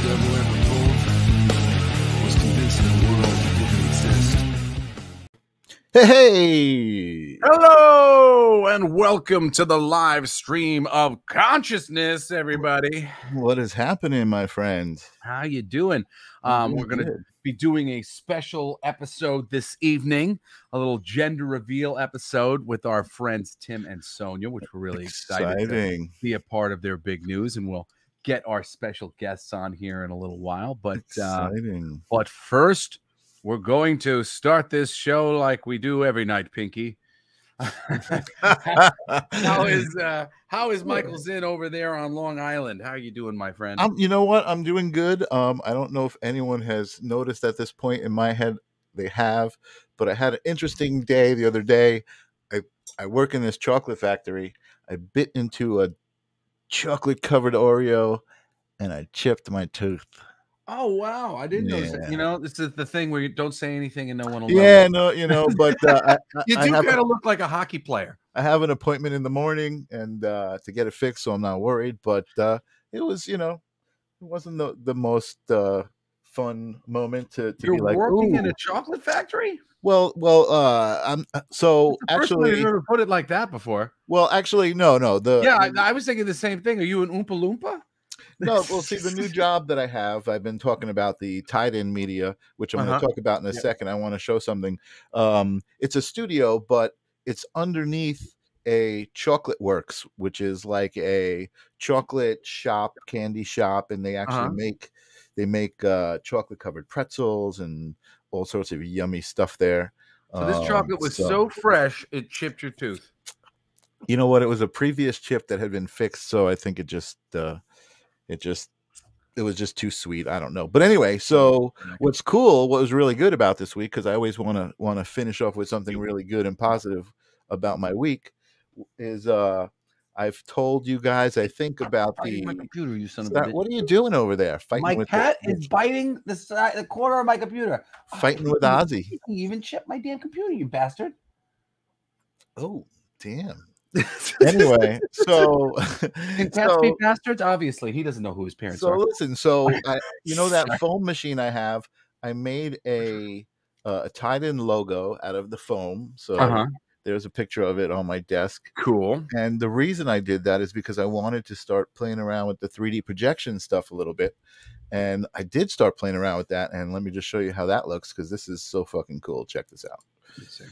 devil ever pulled was convincing the world didn't exist. Hey! Hello and welcome to the live stream of consciousness, everybody. What is happening, my friend? How you doing? I'm We're doing going to good. be doing a special episode this evening, a little gender reveal episode with our friends Tim and Sonia, which we're really excited to be a part of their big news, and we'll get our special guests on here in a little while. But Exciting. but first, we're going to start this show like we do every night, Pinky. How is Michael Zinn over there on Long Island? How are you doing, my friend? You know what? I'm doing good. I don't know if anyone has noticed at this point in my head. They have, but I had an interesting day the other day. I work in this chocolate factory. I bit into a chocolate covered Oreo and I chipped my tooth. Oh wow, I didn't notice it. You know, this is the thing where you don't say anything and no one will know. Yeah, no, you know, but you do kind of look like a hockey player. I have an appointment in the morning and to get it fixed, so I'm not worried. But it was, you know, it wasn't the most fun moment to You're be like working Ooh. in a chocolate factory. Well, I'm so actually I've never put it like that before. Well, actually, no. I was thinking the same thing. Are you an Oompa Loompa? No, well, see, the new job that I have, I've been talking about the tied-in media, which I'm going to talk about in a second. I want to show something. It's a studio, but it's underneath a chocolate works, which is like a chocolate shop, candy shop, and they actually make chocolate covered pretzels and all sorts of yummy stuff there. So this chocolate was so fresh it chipped your tooth. You know what? It was a previous chip that had been fixed, so I think it was just too sweet. I don't know. But anyway, so what was really good about this week, because I always want to finish off with something really good and positive about my week, is I've told you guys, I think, about my computer, you son of a bitch. What are you doing over there? Fighting my with cat is biting the corner of my computer. Fighting with Ozzy. You even chipped my damn computer, you bastard. Oh, damn. Anyway, so can cats be bastards? Obviously, he doesn't know who his parents are. Listen, you know that foam machine I have, I made a tied-in logo out of the foam. So there's a picture of it on my desk. Cool. And the reason I did that is because I wanted to start playing around with the 3D projection stuff a little bit. And I did start playing around with that. And let me just show you how that looks, because this is so fucking cool. Check this out. Let's see.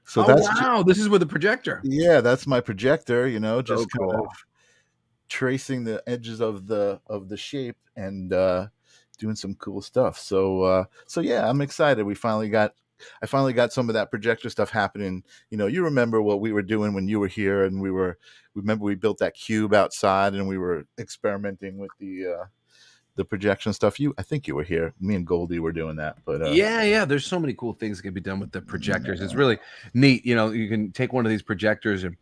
So wow, this is with a projector. Yeah, that's my projector, you know, just kind of tracing the edges of the shape and doing some cool stuff. So yeah, I'm excited. I finally got some of that projector stuff happening. You know, you remember what we were doing when you were here, and remember we built that cube outside and we were experimenting with the projection stuff. I think you were here. Me and Goldie were doing that. But yeah, there's so many cool things that can be done with the projectors. It's really neat. You know, you can take one of these projectors and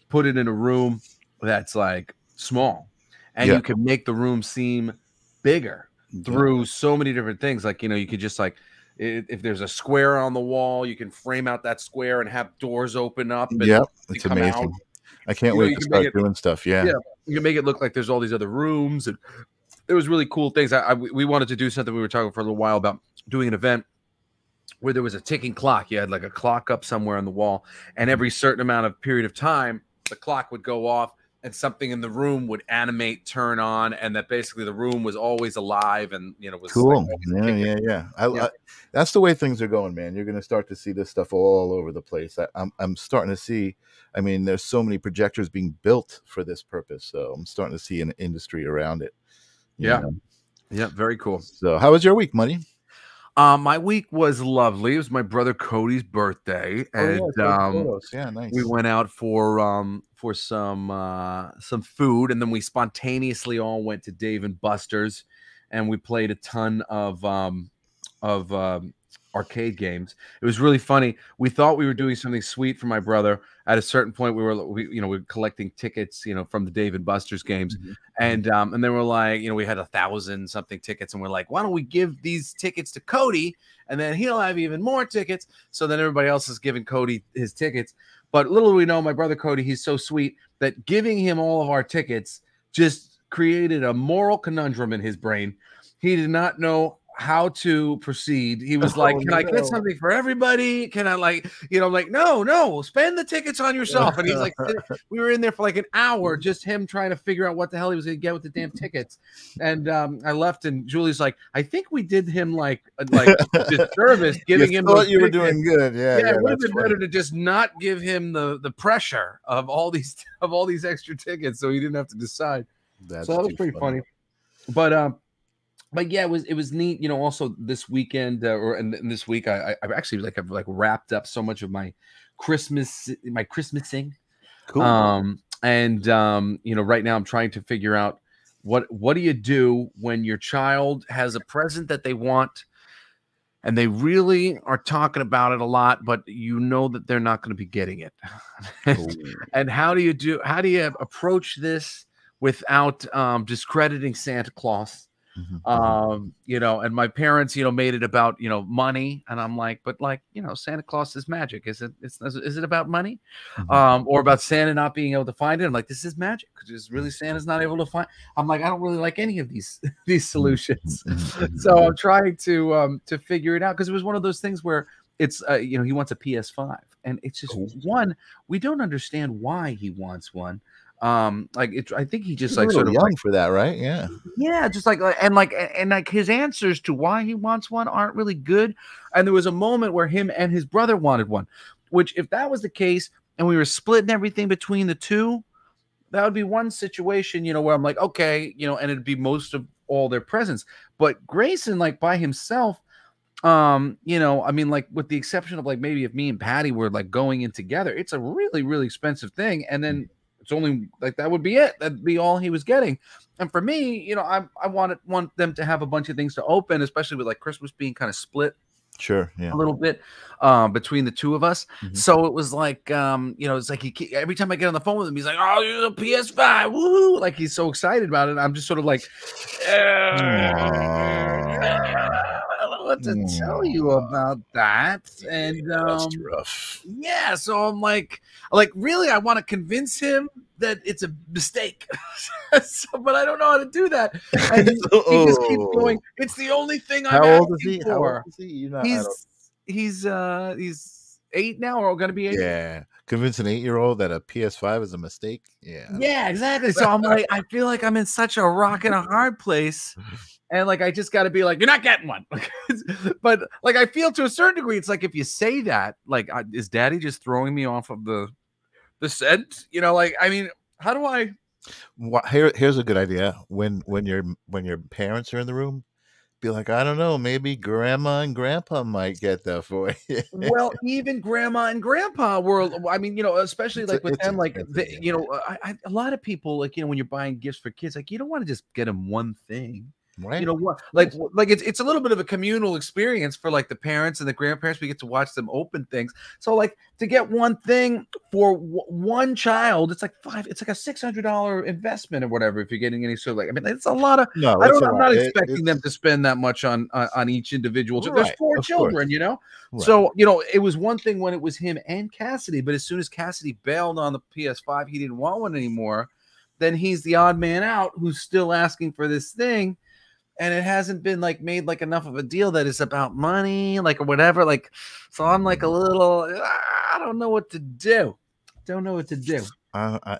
put it in a room that's like small, and you can make the room seem bigger through so many different things. Like, you know, you could just like, if there's a square on the wall, you can frame out that square and have doors open up. And it's amazing. Out. I can't wait to start doing stuff. Yeah, you can make it look like there's all these other rooms, and it was really cool things. We wanted to do something. We were talking for a little while about doing an event where there was a ticking clock. You had like a clock up somewhere on the wall, and every certain amount of period of time, the clock would go off and something in the room would animate, turn on, and that basically the room was always alive and, you know, was cool. Yeah. I, that's the way things are going, man. You're going to start to see this stuff all over the place. I'm starting to see, I mean, there's so many projectors being built for this purpose. So I'm starting to see an industry around it. Yeah, very cool. So how was your week, Money? My week was lovely. It was my brother Cody's birthday, and nice. We went out for some food, and then we spontaneously all went to Dave and Buster's, and we played a ton of arcade games. It was really funny. We thought we were doing something sweet for my brother. At a certain point, we were collecting tickets, you know, from the Dave and Buster's games, and they were like, you know, we had 1,000 something tickets, and we're like, why don't we give these tickets to Cody, and then he'll have even more tickets. So then everybody else is giving Cody his tickets. But little do we know, my brother Cody, he's so sweet that giving him all of our tickets just created a moral conundrum in his brain. He did not know how to proceed. He was like, can I get something for everybody? Can I, like, you know, like, no, spend the tickets on yourself. And he's like, we were in there for like an hour, just him trying to figure out what the hell he was going to get with the damn tickets. And I left, and Julie's like, I think we did him like disservice giving him those you were tickets. doing good. Yeah, it would have been better to just not give him the pressure of all these extra tickets, so he didn't have to decide. So that was pretty funny. But yeah, it was neat. You know, also this weekend and this week, I've actually I've wrapped up so much of my Christmasing. Cool. And you know, right now I'm trying to figure out what do you do when your child has a present that they want, and they really are talking about it a lot, but you know that they're not going to be getting it. And how do you approach this without discrediting Santa Claus? You know, and my parents, you know, made it about, you know, money, and I'm like, but like, you know, Santa Claus is magic. Is it about money? Or about Santa not being able to find it? I'm like, this is magic, because really Santa's not able to find. I'm like, I don't really like any of these solutions. So I'm trying to figure it out, because it was one of those things where it's you know, he wants a PS5, and it's just one, we don't understand why he wants one. I think he just like sort of young for that, right? Yeah, just like his answers to why he wants one aren't really good. And there was a moment where him and his brother wanted one, which, if that was the case and we were splitting everything between the two, that would be one situation, you know, where I'm like, okay, you know, and it'd be most of all their presents. But Grayson, like, by himself, you know, I mean, like, with the exception of like maybe if me and Patty were like going in together, it's a really, really expensive thing. And then it's only like, that would be it. That'd be all he was getting. And for me, you know, I want them to have a bunch of things to open, especially with like Christmas being kind of split. Sure. Yeah. A little bit between the two of us. So it was like, you know, it's like every time I get on the phone with him, he's like, oh, you're a PS5. Woo! Like, he's so excited about it. I'm just sort of like, I don't know what to tell you about that. And that's rough. Yeah, so I'm like really, I want to convince him that it's a mistake. But I don't know how to do that. And he just keeps going, it's the only thing I'm asking for. How old is he? You know, he's 8 now, or going to be 8. Yeah. Convince an 8-year-old that a PS5 is a mistake. Yeah, exactly. So I'm like, I feel like I'm in such a rock and a hard place. And like, I just got to be like, you're not getting one. But like, I feel to a certain degree, it's like, if you say that, like, is Daddy just throwing me off of the scent? You know, like, I mean, how do I? Well, here's a good idea. When your parents are in the room, be like, I don't know, maybe Grandma and Grandpa might get that for you. Well, even Grandma and Grandpa were, I mean, you know, especially like with them, like, you know, a lot of people, like, you know, when you're buying gifts for kids, like, you don't want to just get them one thing. Right. You know what? Like it's a little bit of a communal experience for like the parents and the grandparents. We get to watch them open things. So like, to get one thing for one child, it's like a $600 investment or whatever. If you're getting any sort of, like, I mean, it's a lot of. No, I'm not expecting them to spend that much on each individual. Right, there's 4 children, you know. Right. So you know, it was one thing when it was him and Cassidy, but as soon as Cassidy bailed on the PS5, he didn't want one anymore. Then he's the odd man out who's still asking for this thing. And it hasn't been like made like enough of a deal that it's about money, like, or whatever. Like, so I'm like a little, I don't know what to do. Don't know what to do.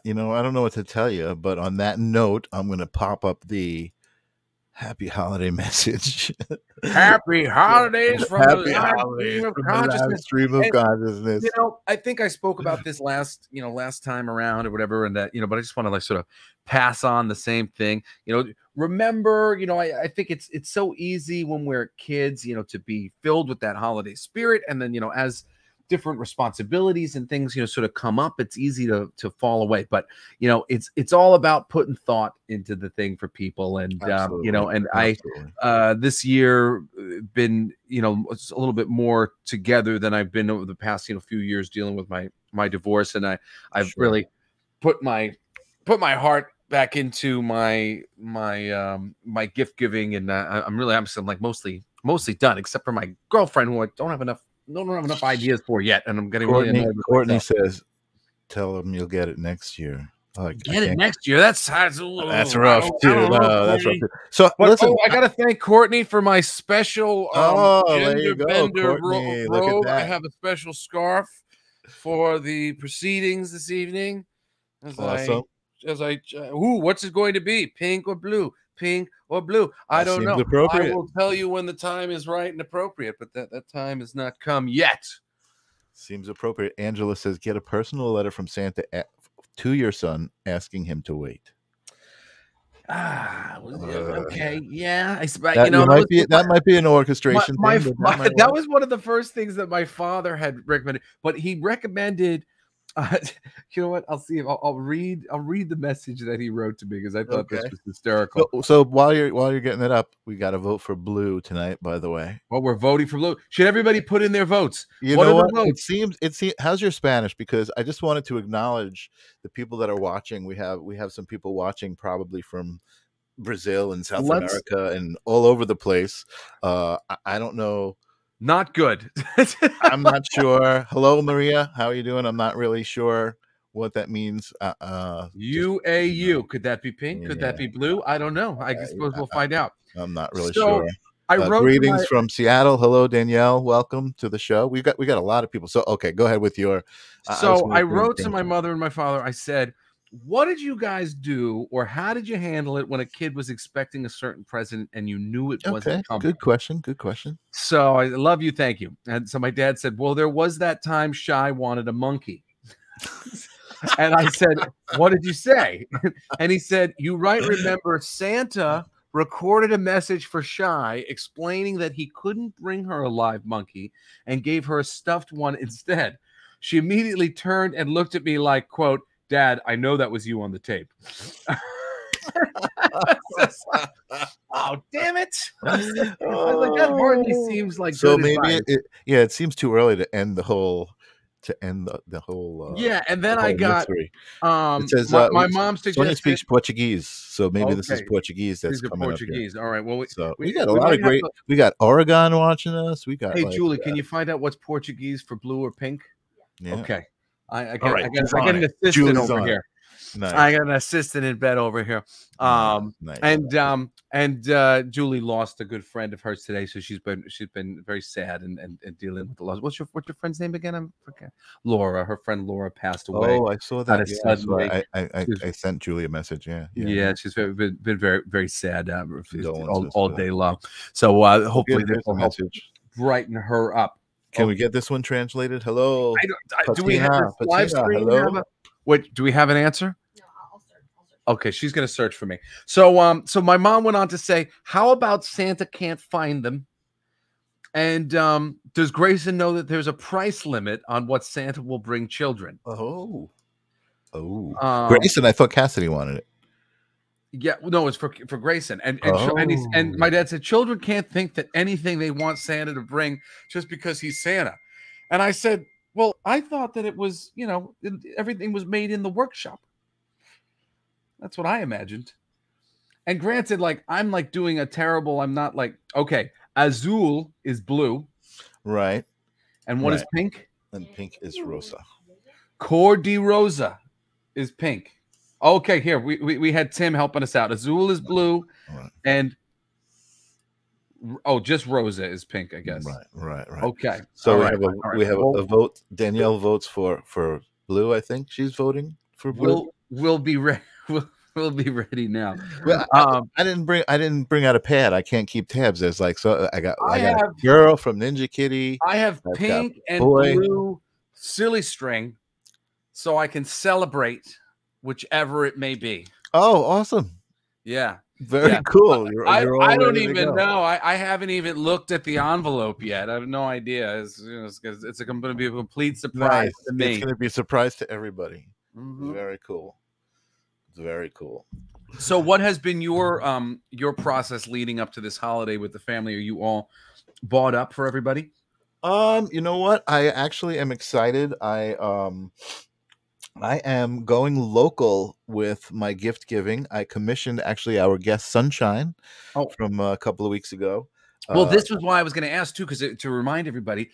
You know, I don't know what to tell you, but on that note, I'm going to pop up the happy holiday message. Happy holidays from happy the holidays stream of from consciousness. Stream of consciousness. You know, I think I spoke about this last time around or whatever, and that, you know, but I just want to like sort of pass on the same thing. You know, remember, you know, I think it's so easy when we're kids, you know, to be filled with that holiday spirit, and then, you know, as different responsibilities and things, you know, sort of come up, it's easy to fall away. But you know, it's all about putting thought into the thing for people. And you know, and absolutely. I this year been, you know, a little bit more together than I've been over the past, you know, few years dealing with my divorce, and I've really put my heart back into my gift giving, and I'm like mostly done, except for my girlfriend, who I don't have enough ideas for yet, and I'm getting really annoyed with Courtney says, "Tell them you'll get it next year." Oh, Get it next year. That's That's I rough, don't dude. know, No, that's rough. Courtney. Too. So But listen. I gotta thank Courtney for my special Oh, there gender you go, bender Courtney. Look at robe. I that. have a special scarf for the proceedings this evening. Awesome. What's it going to be? Pink or blue? Pink or blue? I That don't seems know. appropriate. I will tell you when the time is right and appropriate, but that time has not come yet. Seems appropriate. Angela says, get a personal letter from Santa to your son asking him to wait. Okay, yeah. That might be an orchestration thing. That was one of the first things that my father had recommended. But he recommended, you know what? I'll see if I'll read the message that he wrote to me because I thought this was hysterical. So while you're getting it up, we got to vote for blue tonight. By the way, well, we're voting for blue. Should everybody put in their votes? You know what? It seems. How's your Spanish? Because I just wanted to acknowledge the people that are watching. We have some people watching, probably from Brazil and South America and all over the place. I don't know. Not good. I'm not sure. Hello, Maria. How are you doing? I'm not really sure what that means. UAU. Could that be pink? Could that be blue? I don't know. I suppose we'll find out. I'm not really sure. I wrote greetings from Seattle. Hello, Danielle. Welcome to the show. We got a lot of people. So okay, go ahead with your. I wrote to my mother and my father. I said, what did you guys do, or how did you handle it when a kid was expecting a certain present and you knew it wasn't coming? Good question. Good question. So I love you. Thank you. And so my dad said, well, there was that time Shy wanted a monkey. And I said, what did you say? And he said, you might remember Santa recorded a message for Shy explaining that he couldn't bring her a live monkey and gave her a stuffed one instead. She immediately turned and looked at me like, quote, Dad, I know that was you on the tape. Oh, damn it. I was like, that hardly seems like so good maybe it seems too early to end the whole yeah. And then I got mystery. It says my mom suggested Sonia speaks Portuguese, so maybe this is Portuguese that's coming Portuguese. All right, well, we got a lot of great. We got Oregon watching us. We got. Hey, Julie, can you find out what's Portuguese for blue or pink? Yeah. Okay. I got an assistant over here. Nice. I got an assistant in bed over here. Nice. And Julie lost a good friend of hers today, so she's been very sad and dealing with the loss. What's your friend's name again? I'm forgetting. Laura. Her friend Laura passed away. Oh, I saw that. Yeah, I sent Julie a message. Yeah. She's been very, very sad all day long. So hopefully this will help brighten her up. Can we get this one translated? Hello. Do we have this live stream? Hello? Wait, do we have an answer? No, I'll search. Okay, she's going to search for me. So my mom went on to say, how about Santa can't find them? And does Grayson know that there's a price limit on what Santa will bring children? Oh. Grayson, I thought Cassidy wanted it. Yeah, no, it's for Grayson. And my dad said, children can't think that anything they want Santa to bring just because he's Santa. And I said, well, I thought that it was, everything was made in the workshop. That's what I imagined. And granted, I'm doing a terrible, I'm not okay, azul is blue. Right. And what is pink? And pink is rosa. Cor de rosa is pink. Okay, here, we had Tim helping us out. Azul is blue, and just rosa is pink, I guess. Right. Okay. So we have a vote. Danielle votes for blue. I think she's voting for blue. We'll be ready. We'll be ready now. Well, I didn't bring out a pad. I can't keep tabs. There's I got a girl from Ninja Kitty. I have pink and blue silly string, so I can celebrate whichever it may be. Oh, awesome. Yeah. Very cool. I don't even know. I haven't even looked at the envelope yet. I have no idea. It's going to be a complete surprise to me. It's going to be a surprise to everybody. Mm-hmm. Very cool. It's very cool. So what has been your process leading up to this holiday with the family? Are you all bought up for everybody? You know what? I actually am excited. I am going local with my gift giving. I commissioned actually our guest Sunshine from a couple of weeks ago. Well, this was why I was going to ask too, because to remind everybody,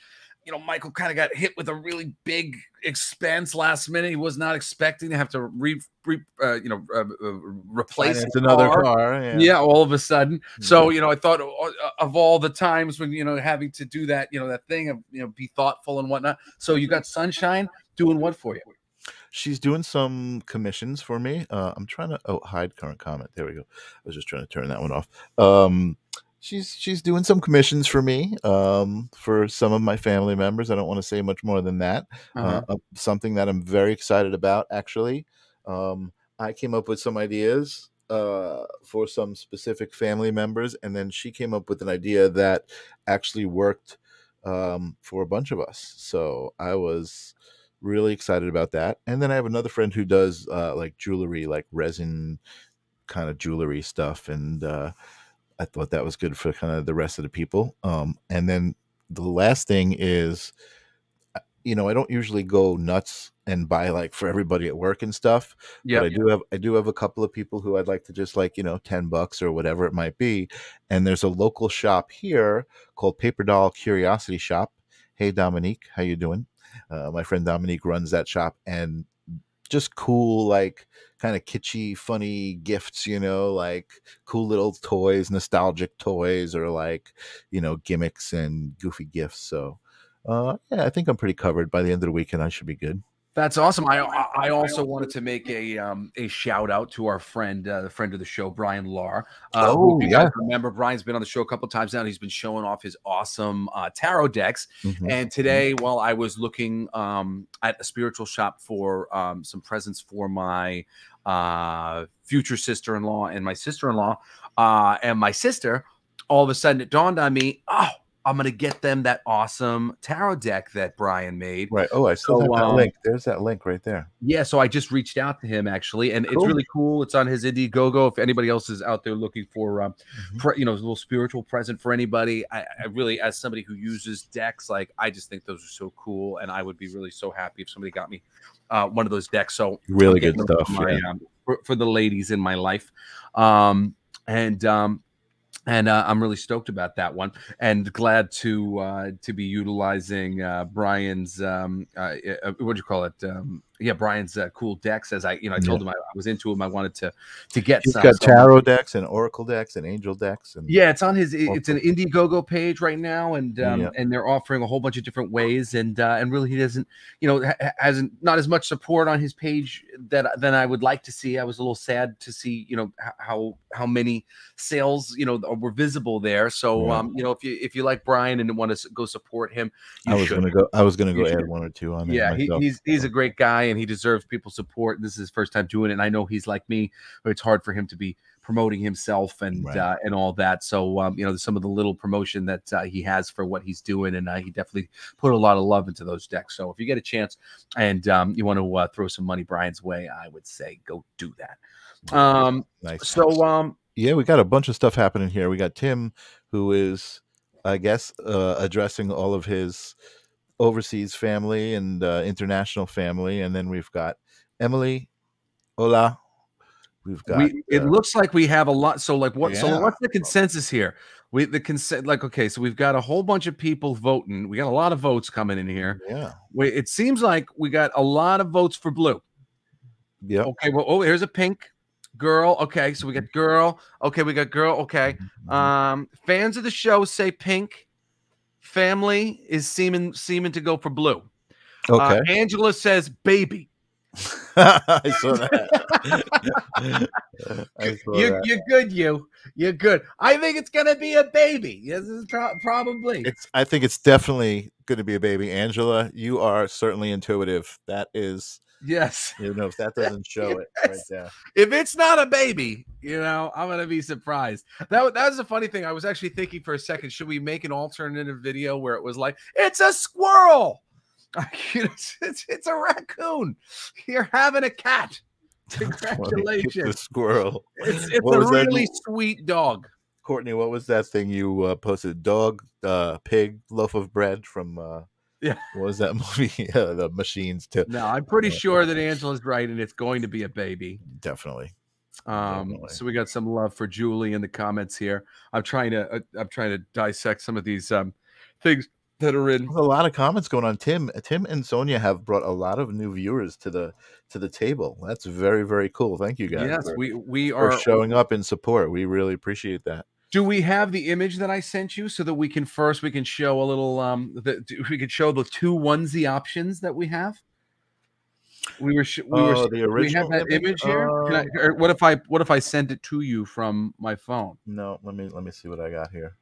Michael kind of got hit with a really big expense last minute. He was not expecting to have to replace Finance another car. Yeah, all of a sudden. So, I thought of all the times when, having to do that, that thing of, be thoughtful and whatnot. So you got Sunshine doing what for you? She's doing some commissions for me. I'm trying to hide current comment. There we go. I was just trying to turn that one off. She's doing some commissions for me, for some of my family members. I don't want to say much more than that. Something that I'm very excited about, actually. I came up with some ideas for some specific family members, and then she came up with an idea that actually worked for a bunch of us. So I was really excited about that. And then I have another friend who does like jewelry, like resin kind of jewelry stuff, and I thought that was good for kind of the rest of the people. And then the last thing is, I don't usually go nuts and buy like for everybody at work and stuff. But I do have a couple of people who I'd like to just like, $10 or whatever it might be. And there's a local shop here called Paper Doll Curiosity Shop. Hey, Dominique, how you doing? My friend Dominique runs that shop, and just cool, like kind of kitschy, funny gifts, like cool little toys, nostalgic toys, or like, gimmicks and goofy gifts. So, yeah, I think I'm pretty covered. By the end of the weekend, I should be good. That's awesome. I also wanted to make a shout out to our friend, the friend of the show, Brian Lahr. Who, if you guys remember, Brian's been on the show a couple of times now, and he's been showing off his awesome tarot decks. And today, while I was looking at a spiritual shop for some presents for my future sister-in-law and my sister-in-law and my sister, all of a sudden it dawned on me, I'm going to get them that awesome tarot deck that Brian made. Right. Oh, I still have that link. There's that link right there. Yeah. So I just reached out to him, actually, and it's really cool. It's on his Indiegogo. If anybody else is out there looking for, a little spiritual present for anybody, I really, as somebody who uses decks, like, I just think those are so cool. And I would be really so happy if somebody got me one of those decks. So really good stuff for the ladies in my life. And I'm really stoked about that one, and glad to be utilizing Brian's what do you call it? Brian's cool decks. As I told him I was into him. I wanted to get. He's got tarot decks and oracle decks and angel decks, and it's on his. It's an Indiegogo page right now, and they're offering a whole bunch of different ways, and really he doesn't, hasn't not as much support on his page than I would like to see. I was a little sad to see how many sales were visible there. So if you like Brian and want to go support him, I was gonna go add one or two on there. Yeah, he's a great guy, and he deserves people's support. This is his first time doing it, and I know he's like me, but it's hard for him to be promoting himself and all that. So some of the little promotion that he has for what he's doing, and he definitely put a lot of love into those decks. So if you get a chance and you want to throw some money Brian's way, I would say go do that. Nice. So yeah, we got a bunch of stuff happening here. We got Tim, who is, I guess, addressing all of his overseas family and international family, and then we've got Emily. Hola. We've got. It looks like we have a lot. So like what? Yeah. So what's the consensus here? So we've got a whole bunch of people voting. We got a lot of votes coming in here. Yeah. It seems like we got a lot of votes for blue. Yeah. Okay. Well, here's a pink. Girl. Okay, so we got girl. Okay, we got girl. Okay. Fans of the show say pink. Family is seeming to go for blue. Okay. Angela says baby. I saw that. You're good. You're good. I think it's gonna be a baby. Yes, it's probably. I think it's definitely going to be a baby. Angela, you are certainly intuitive. That is. Yes. If that doesn't show it right there. If it's not a baby, I'm gonna be surprised. That was a funny thing. I was actually thinking for a second, should we make an alternative video where it was like, it's a squirrel? It's a raccoon. You're having a cat. Congratulations. The squirrel. It's a really sweet dog. Courtney, what was that thing you posted? Dog, pig, loaf of bread from yeah. What was that movie? The Machines too. No, I'm pretty sure that Angela's right, and it's going to be a baby. Definitely. So we got some love for Julie in the comments here. I'm trying to dissect some of these things that are in. There's a lot of comments going on. Tim and Sonia have brought a lot of new viewers to the table. That's very, very cool. Thank you guys Yes, we for are showing up in support. We really appreciate that. Do we have the image that I sent you so that we can show a little we could show the two onesie options that we have? We The original have that image here. Or what if I sent it to you from my phone? No, let me see what I got here.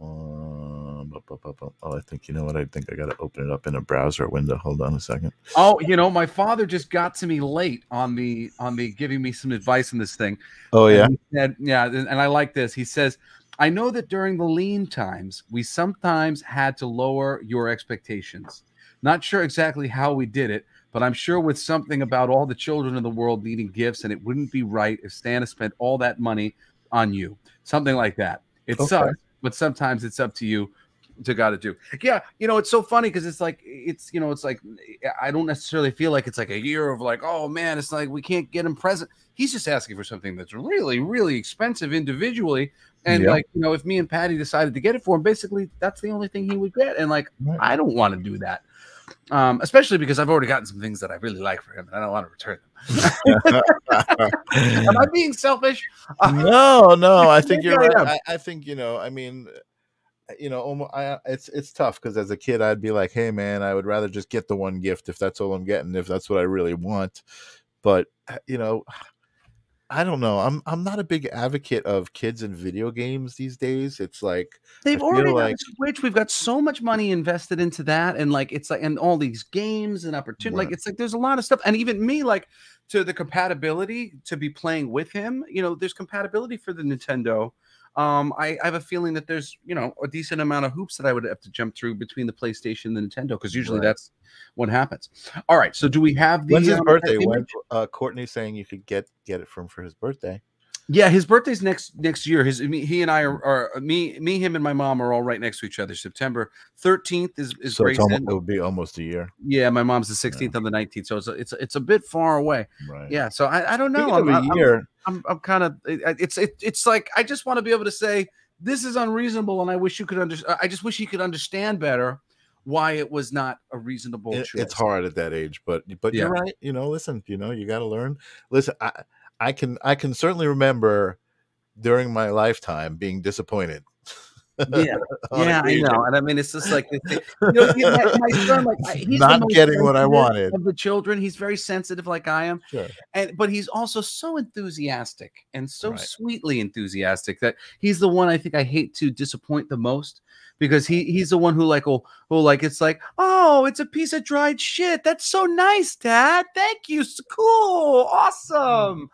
I think, you know what? I think I got to open it up in a browser window. Hold on a second. Oh, my father just got to me late on the giving me some advice on this thing. Oh, yeah? And he said, yeah, and I like this. He says, I know that during the lean times, we sometimes had to lower your expectations. Not sure exactly how we did it, but I'm sure with something about all the children in the world needing gifts, and it wouldn't be right if Santa spent all that money on you. Something like that. It sucks, but sometimes it's up to you to got to do. Yeah, it's so funny because it's like I don't necessarily feel like it's like a year of like, oh man, it's like we can't get him present. He's just asking for something that's really, really expensive individually. And like, if me and Patty decided to get it for him, basically that's the only thing he would get. And like, I don't want to do that. Especially because I've already gotten some things that I really like for him and I don't want to return them. Am I being selfish? No, I think you're right. I think, I mean, it's tough because as a kid I'd be like, hey man, I would rather just get the one gift if that's all I'm getting, if that's what I really want. But I don't know. I'm not a big advocate of kids and video games these days. It's like they've already got a Switch. We've got so much money invested into that, and like it's like, and all these games and opportunity. Like it's like there's a lot of stuff, and even me, like to the compatibility to be playing with him. There's compatibility for the Nintendo. I have a feeling that there's a decent amount of hoops that I would have to jump through between the PlayStation and the Nintendo because usually that's what happens. All right, so do we have the? When's his birthday? When Courtney's saying you could get it for his birthday. Yeah, his birthday's next year. He and I are him and my mom are all right next to each other. September 13th is so it would be almost a year. Yeah, my mom's the 16th on the 19th, so it's a bit far away. Right. Yeah, so I don't know. I'm kind of it's like I just want to be able to say this is unreasonable, and I wish you could understand. I just wish he could understand better why it was not a reasonable choice. It's hard at that age, but you're right. Listen, you got to learn. Listen, I can certainly remember during my lifetime being disappointed. Yeah, I know, and I mean, it's just like my son, like he's not getting what I wanted of the children. He's very sensitive, like I am, sure, but he's also so enthusiastic and so sweetly enthusiastic that he's the one I think I hate to disappoint the most. Because he's the one who it's like, oh, it's a piece of dried shit. That's so nice, Dad. Thank you. So cool. Awesome.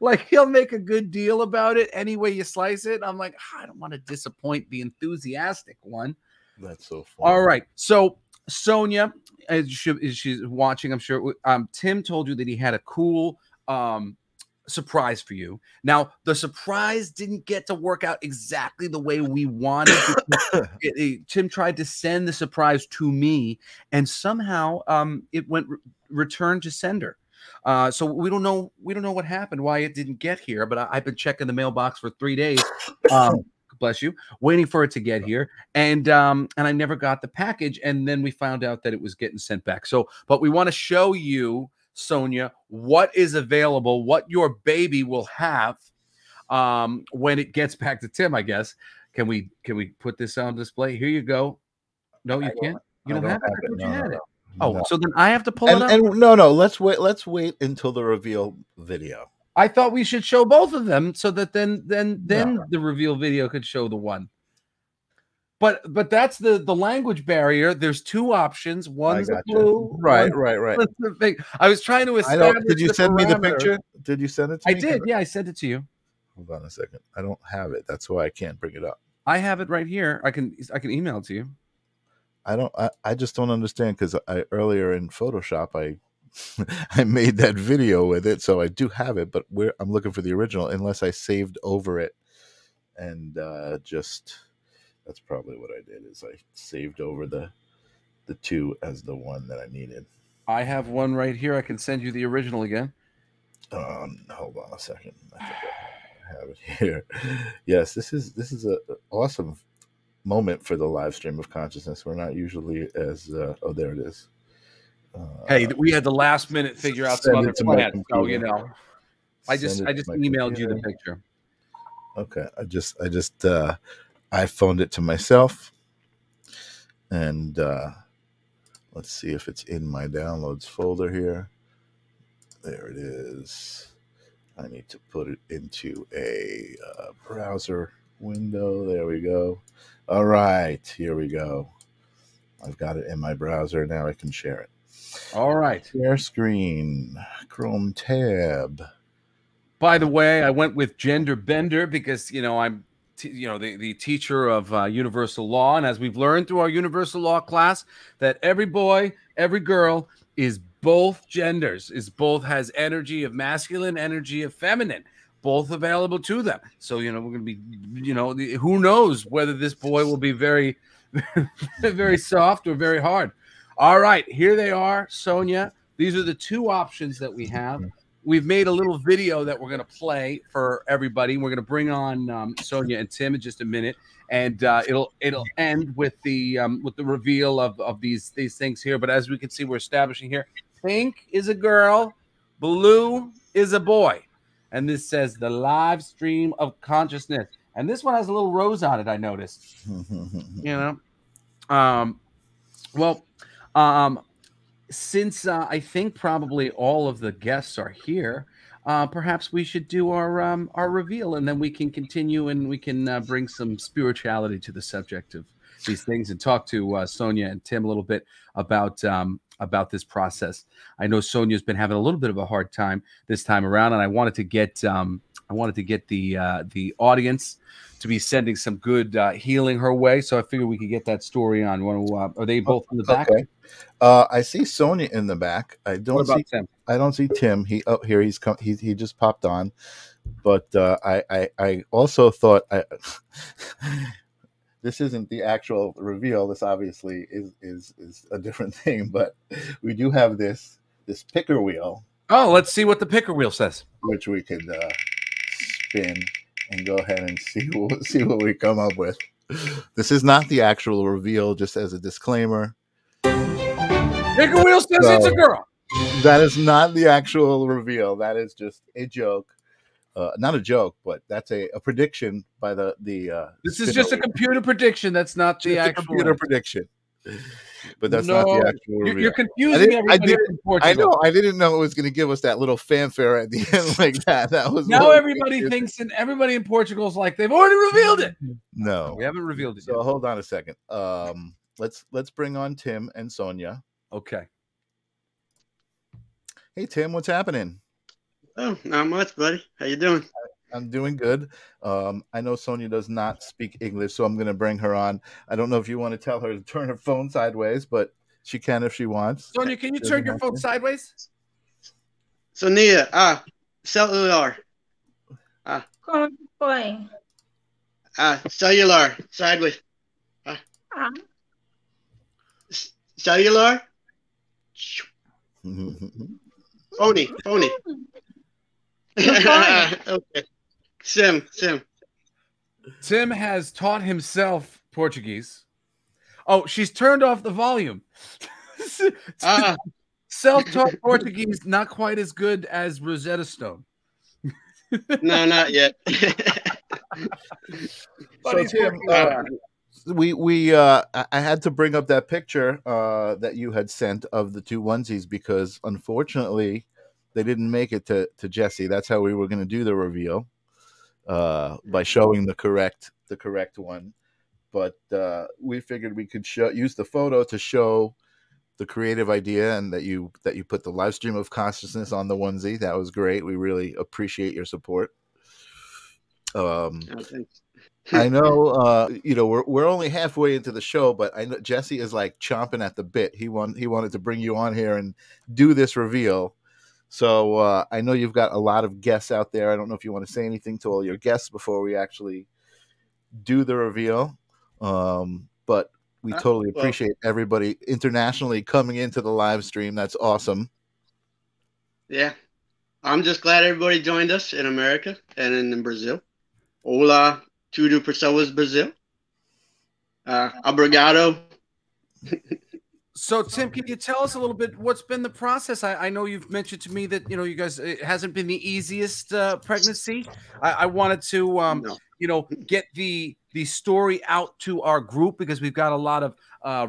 Like he'll make a good deal about it any way you slice it. I'm like, I don't want to disappoint the enthusiastic one. That's so funny. All right. So Sonia, she's watching, I'm sure. Tim told you that he had a cool surprise for you. Now the surprise didn't get to work out exactly the way we wanted. Tim tried to send the surprise to me and somehow it went returned to sender. So we don't know what happened, why it didn't get here, but I've been checking the mailbox for 3 days, bless you, waiting for it to get here, and I never got the package, and then we found out that it was getting sent back. So but we want to show you, Sonia, what is available, what your baby will have when it gets back to Tim, I guess. Can we put this on display? Here you go. No, you can't. You don't have it. I thought you had it. Oh, no. So then I have to pull it up. And no, let's wait until the reveal video. I thought we should show both of them so that then the reveal video could show the one. But that's the language barrier. There's two options. One's a blue. Right. I was trying to establish. Did you send me the picture? Did you send it to me? I did. Yeah, I sent it to you. Hold on a second. I don't have it. That's why I can't bring it up. I have it right here. I can email it to you. I just don't understand because earlier in Photoshop I made that video with it, so I do have it, but I'm looking for the original unless I saved over it and that's probably what I did is I saved over the two as the one that I needed. I have one right here. I can send you the original again. Hold on a second. I think I have it here. Yes, this is a awesome moment for the live stream of consciousness. We're not usually as oh, there it is. Hey, we had the last minute figure out some Send other it to my plans, so you computer. know. I just Send it to my emailed you the computer. picture. Okay, I just iPhoned it to myself, and let's see if it's in my downloads folder here. There it is. I need to put it into a browser window. There we go. All right, here we go. I've got it in my browser. Now I can share it. All right. Share screen, Chrome tab. By the way, I went with gender bender because, you know, I'm, the teacher of universal law. And as we've learned through our universal law class, that every boy, every girl is both genders, has energy of masculine, energy of feminine, both available to them. So, you know, we're going to be, you know, who knows whether this boy will be very, very soft or very hard. All right, here they are, Sonia. These are the two options that we have. We've made a little video that we're going to play for everybody. We're going to bring on Sonia and Tim in just a minute, and it'll end with the reveal of these things here. But as we can see, we're establishing here: pink is a girl, blue is a boy, and this says the live stream of consciousness. And this one has a little rose on it. I noticed. You know, since I think probably all of the guests are here, perhaps we should do our reveal, and then we can continue and we can bring some spirituality to the subject of these things and talk to Sonia and Tim a little bit about this process. I know Sonia's been having a little bit of a hard time this time around, and I wanted to get the audience to be sending some good healing her way. So I figured we could get that story on. Are they both in the back? Okay. I see Sonia in the back. I don't see Tim. I don't see Tim. He here. He just popped on. But I also thought this isn't the actual reveal. This obviously is a different thing. But we do have this picker wheel. Oh, let's see what the picker wheel says. Which we could spin and go ahead and see what we come up with. This is not the actual reveal, just as a disclaimer. Picker wheel says it's a girl. That is not the actual reveal. That is just a joke. Not a joke, but that's a prediction by the this is just a computer prediction. That's not the actual computer prediction. But that's not the actual reveal. You're confusing everybody from Portugal. I didn't know it was going to give us that little fanfare at the end like that. That was now everybody thinks, and everybody in Portugal is like, they've already revealed it. No, we haven't revealed it. So yet. Hold on a second. Let's bring on Tim and Sonia. Okay. Hey Tim, what's happening? Oh, not much, buddy. How you doing? I'm doing good. I know Sonia does not speak English, so I'm going to bring her on. I don't know if you want to tell her to turn her phone sideways, but she can if she wants. Sonia, can you turn your phone sideways? Sonia, cellular. Como foi? Cellular, sideways. Cellular. Phony. Okay. Sim. Tim has taught himself Portuguese. Oh, she's turned off the volume. Self-taught Portuguese, not quite as good as Rosetta Stone. No, not yet. So Tim, I had to bring up that picture that you had sent of the two onesies because unfortunately they didn't make it to Jesse. That's how we were going to do the reveal by showing the correct one. But we figured we could use the photo to show the creative idea and that you put the live stream of consciousness on the onesie. That was great. We really appreciate your support. I know, we're only halfway into the show, but I know Jesse is like chomping at the bit. He wanted to bring you on here and do this reveal. So I know you've got a lot of guests out there. I don't know if you want to say anything to all your guests before we actually do the reveal. But we totally appreciate everybody internationally coming into the live stream. That's awesome. Yeah. I'm just glad everybody joined us in America and in Brazil. Hola, tudo pessoas Brazil. Obrigado. So, Tim, can you tell us a little bit what's been the process? I know you've mentioned to me that, you know, you guys, it hasn't been the easiest pregnancy. I wanted to, No. you know, get the story out to our group because we've got a lot of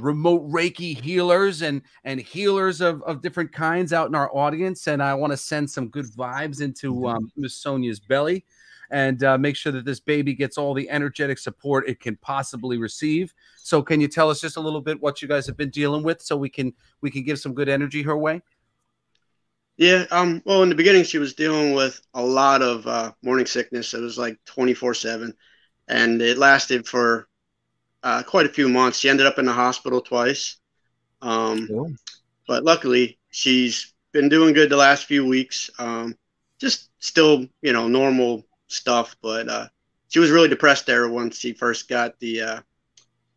remote Reiki healers and healers of different kinds out in our audience. And I want to send some good vibes into Miss Sonia's belly and make sure that this baby gets all the energetic support it can possibly receive. So can you tell us just a little bit what you guys have been dealing with so we can give some good energy her way? Yeah, well, in the beginning, she was dealing with a lot of morning sickness. It was like 24/7, and it lasted for quite a few months. She ended up in the hospital twice, but luckily, she's been doing good the last few weeks. Just still, you know, normal stuff, but she was really depressed there once she first got the,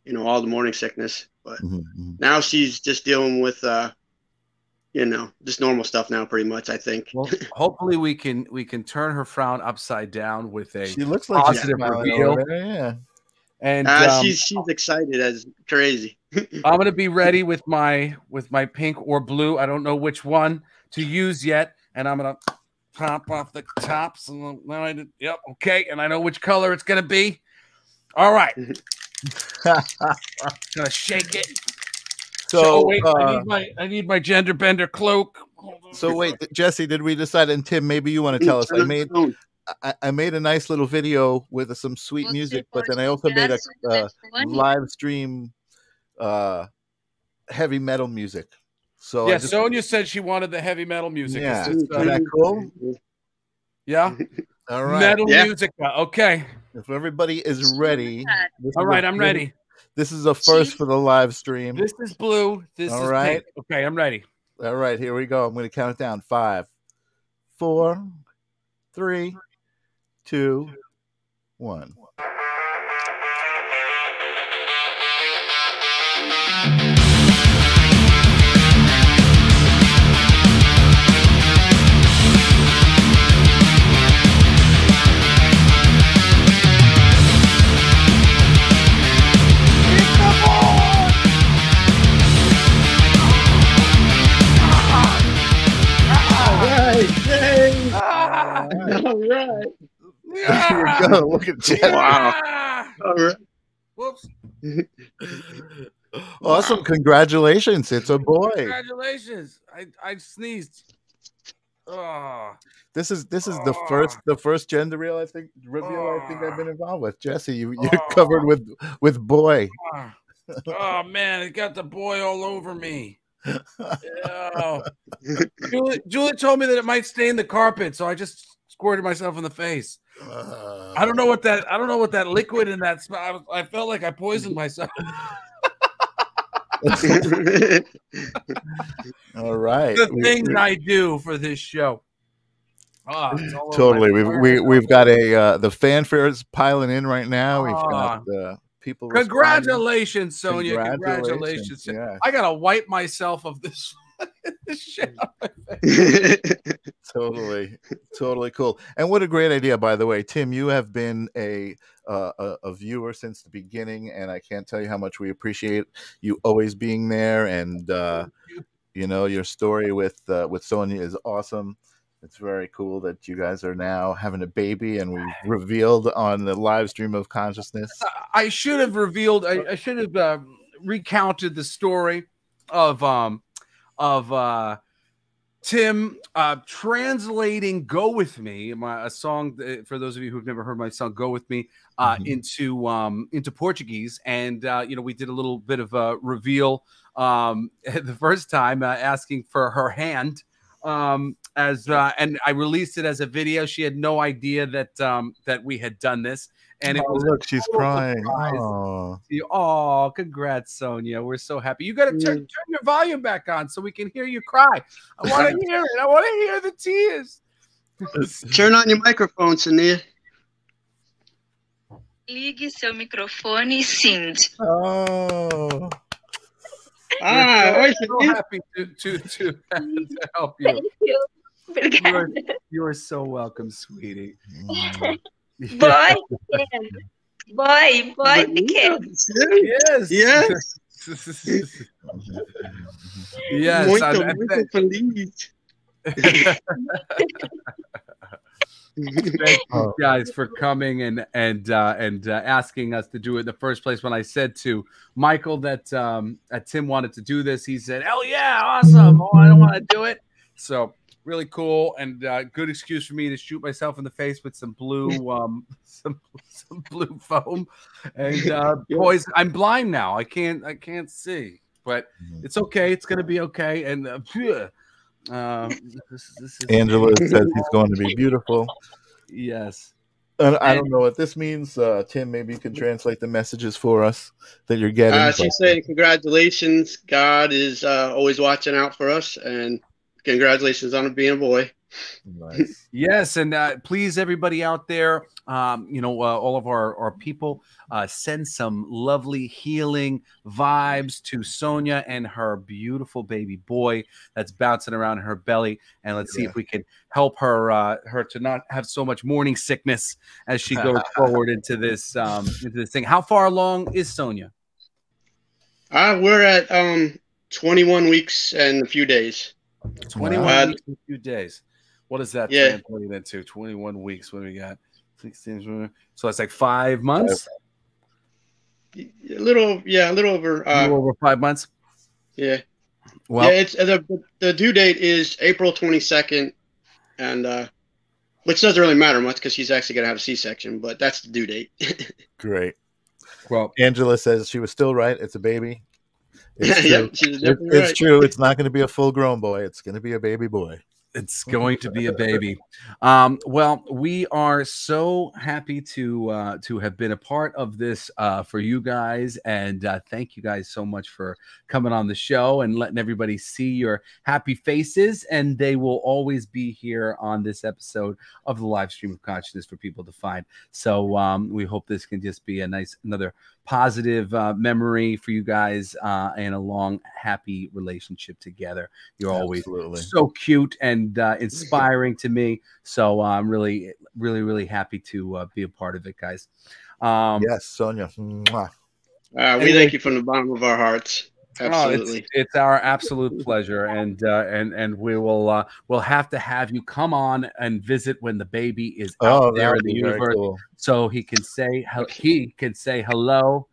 you know, all the morning sickness. But now she's just dealing with, you know, just normal stuff now, pretty much, I think. Well, hopefully we can turn her frown upside down with a She looks like positive reveal. Yeah. And she's excited as crazy. I'm gonna be ready with my pink or blue. I don't know which one to use yet, and I'm gonna pop off the tops. And yep, okay, and I know which color it's gonna be. All right, gonna shake it. So wait, I need my gender bender cloak. So wait, Jesse, did we decide? And Tim, maybe you want to tell us? I made a nice little video with some sweet music, but then I also made a live stream heavy metal music. So yeah, Sonia said she wanted the heavy metal music. Yeah, is that cool? Yeah. All right. Metal music. Okay. If everybody is ready. All right, I'm ready. This is a first for the live stream. This is blue. This is pink. Okay, I'm ready. All right, here we go. I'm going to count it down. 5, 4, 3, 2, 1. All right. Here we go. Look at Jeff. Wow. All right. Whoops. Awesome. Congratulations. It's a boy. Congratulations. I sneezed. Oh. This is the first gender reveal I think I've been involved with. Jesse, you're covered with boy. Oh man, it got the boy all over me. Yeah. Julie told me that it might stain the carpet, so I just squirted myself in the face. I don't know what that liquid in that smell. I felt like I poisoned myself. All right. The things I do for this show. Totally. We've got the fanfare is piling in right now. We've got people. Congratulations, Sonia. Congratulations. Yeah. I gotta wipe myself of this shit. Totally cool. And what a great idea, by the way, Tim. You have been a viewer since the beginning, and I can't tell you how much we appreciate you always being there. And you know, your story with Sonia is awesome. It's very cool that you guys are now having a baby, and we've revealed on the live stream of consciousness. I should have revealed. I should have recounted the story of Tim translating "Go With Me," a song for those of you who've never heard my song "Go With Me" into Portuguese, and you know, we did a little bit of a reveal the first time, asking for her hand. And I released it as a video. She had no idea that we had done this, and it was look, she's crying. Oh, congrats, Sonia! We're so happy. You got to turn your volume back on so we can hear you cry. I want to hear it. I want to hear the tears. Turn on your microphone, Sonia. Ligue seu microfone e sinde. Oh. We're so happy to help you. Thank you. You are so welcome, sweetie. Boy, Boy, Bonito. ticket. Yes. Yes. Yes. Muito feliz. Thank you guys for coming and asking us to do it in the first place. When I said to Michael that Tim wanted to do this, he said, "Hell yeah, awesome! Oh, I don't want to do it." So really cool and good excuse for me to shoot myself in the face with some blue some blue foam. And boys, I'm blind now. I can't see, but it's okay. It's gonna be okay. And this is Angela says he's going to be beautiful. Yes. I don't know what this means. Tim, maybe you can translate the messages for us that you're getting. She's saying congratulations. God is always watching out for us, and congratulations on being a boy. Nice. Yes, and please, everybody out there, all of our people, send some lovely healing vibes to Sonia and her beautiful baby boy that's bouncing around in her belly, and let's see if we can help her to not have so much morning sickness as she goes forward into this thing. How far along is Sonia? We're at 21 weeks and a few days. 21 weeks and a few days. What does that translate into? 21 weeks. What do we got? 16. So it's like 5 months. A little over. A little over 5 months. Yeah. Well, yeah. It's the due date is April 22nd, and which doesn't really matter much because she's actually gonna have a C-section, but that's the due date. Great. Well, Angela says she was still right. It's a baby. It's true. Yep, she's definitely it's right. true. It's not going to be a full-grown boy. It's going to be a baby boy. It's going to be a baby. Well, we are so happy to have been a part of this for you guys, and thank you guys so much for coming on the show and letting everybody see your happy faces. And they will always be here on this episode of the live stream of consciousness for people to find. So we hope this can just be another positive memory for you guys and a long, happy relationship together. You're always so cute and inspiring to me. So I'm really, really, really happy to be a part of it, guys. Yes, Sonia. Mwah. We thank you from the bottom of our hearts. Absolutely. It's our absolute pleasure, and we will we'll have to have you come on and visit when the baby is out there in the universe, so he can say hello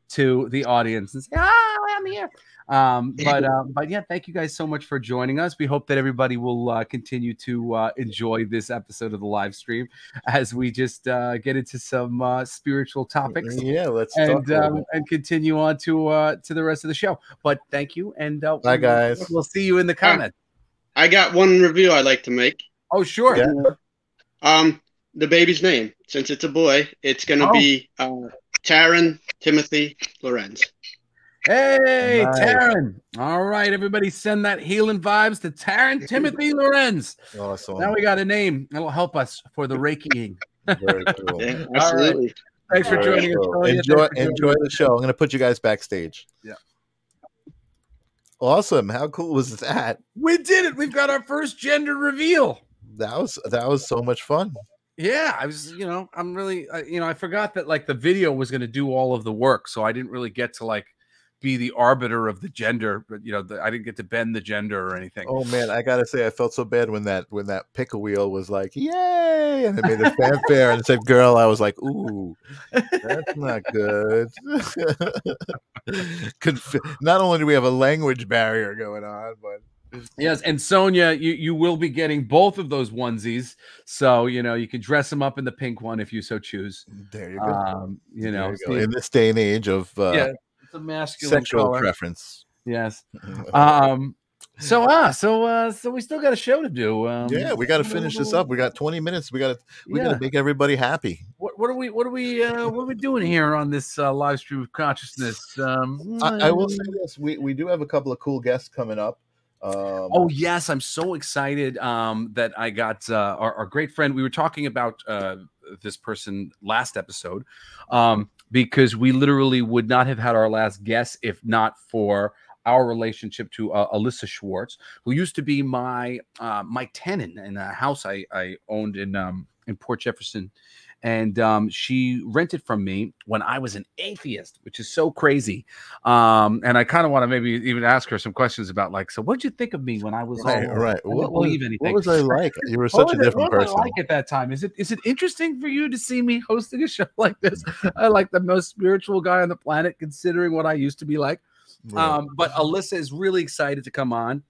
to the audience and say, "Oh, I'm here." But yeah, thank you guys so much for joining us. We hope that everybody will continue to enjoy this episode of the live stream as we just get into some spiritual topics. Yeah, let's and continue on to the rest of the show. But thank you, and bye, guys. We'll see you in the comments. I got one review I'd like to make. Oh, sure. Yeah. The baby's name, since it's a boy, it's gonna be Taron Timothy Lorenz. Hey, nice. Taron. All right, everybody send that healing vibes to Taron Timothy Lorenz. Awesome. Now we got a name that'll help us for the Reikiing. Very cool. Yeah, absolutely. Right. Thanks for joining us. Sonia. Enjoy the show. I'm going to put you guys backstage. Yeah. Awesome. How cool was that? We did it. We've got our first gender reveal. That was so much fun. Yeah, I was, I'm really, I forgot that like the video was going to do all of the work. So I didn't really get to like be the arbiter of the gender, but I didn't get to bend the gender or anything. Oh man, I gotta say I felt so bad when that pickle wheel was like yay and it made a fanfare and it said girl. I was like, ooh, that's not good. Not only do we have a language barrier going on, but yes, and Sonia, you will be getting both of those onesies, so you can dress them up in the pink one if you so choose. There you go. There you go. In this day and age of a masculine sexual color. preference. Yes. So we still got a show to do. Yeah, we got to finish this up. We got 20 minutes. We got to make everybody happy. What are we doing here on this live stream of consciousness? I will say this: we do have a couple of cool guests coming up. Oh yes, I'm so excited that I got our great friend. We were talking about this person last episode. Because we literally would not have had our last guest if not for our relationship to Alyssa Schwartz, who used to be my tenant in a house I owned in Port Jefferson, and she rented from me when I was an atheist, which is so crazy. And I kind of want to maybe even ask her some questions about like, so what'd you think of me when I was Right, all right. I didn't believe anything? What was I like? You were What such a was it, different what was I person. like at that time? Is it interesting for you to see me hosting a show like this? I like the most spiritual guy on the planet, considering what I used to be like. Right. But Alyssa is really excited to come on.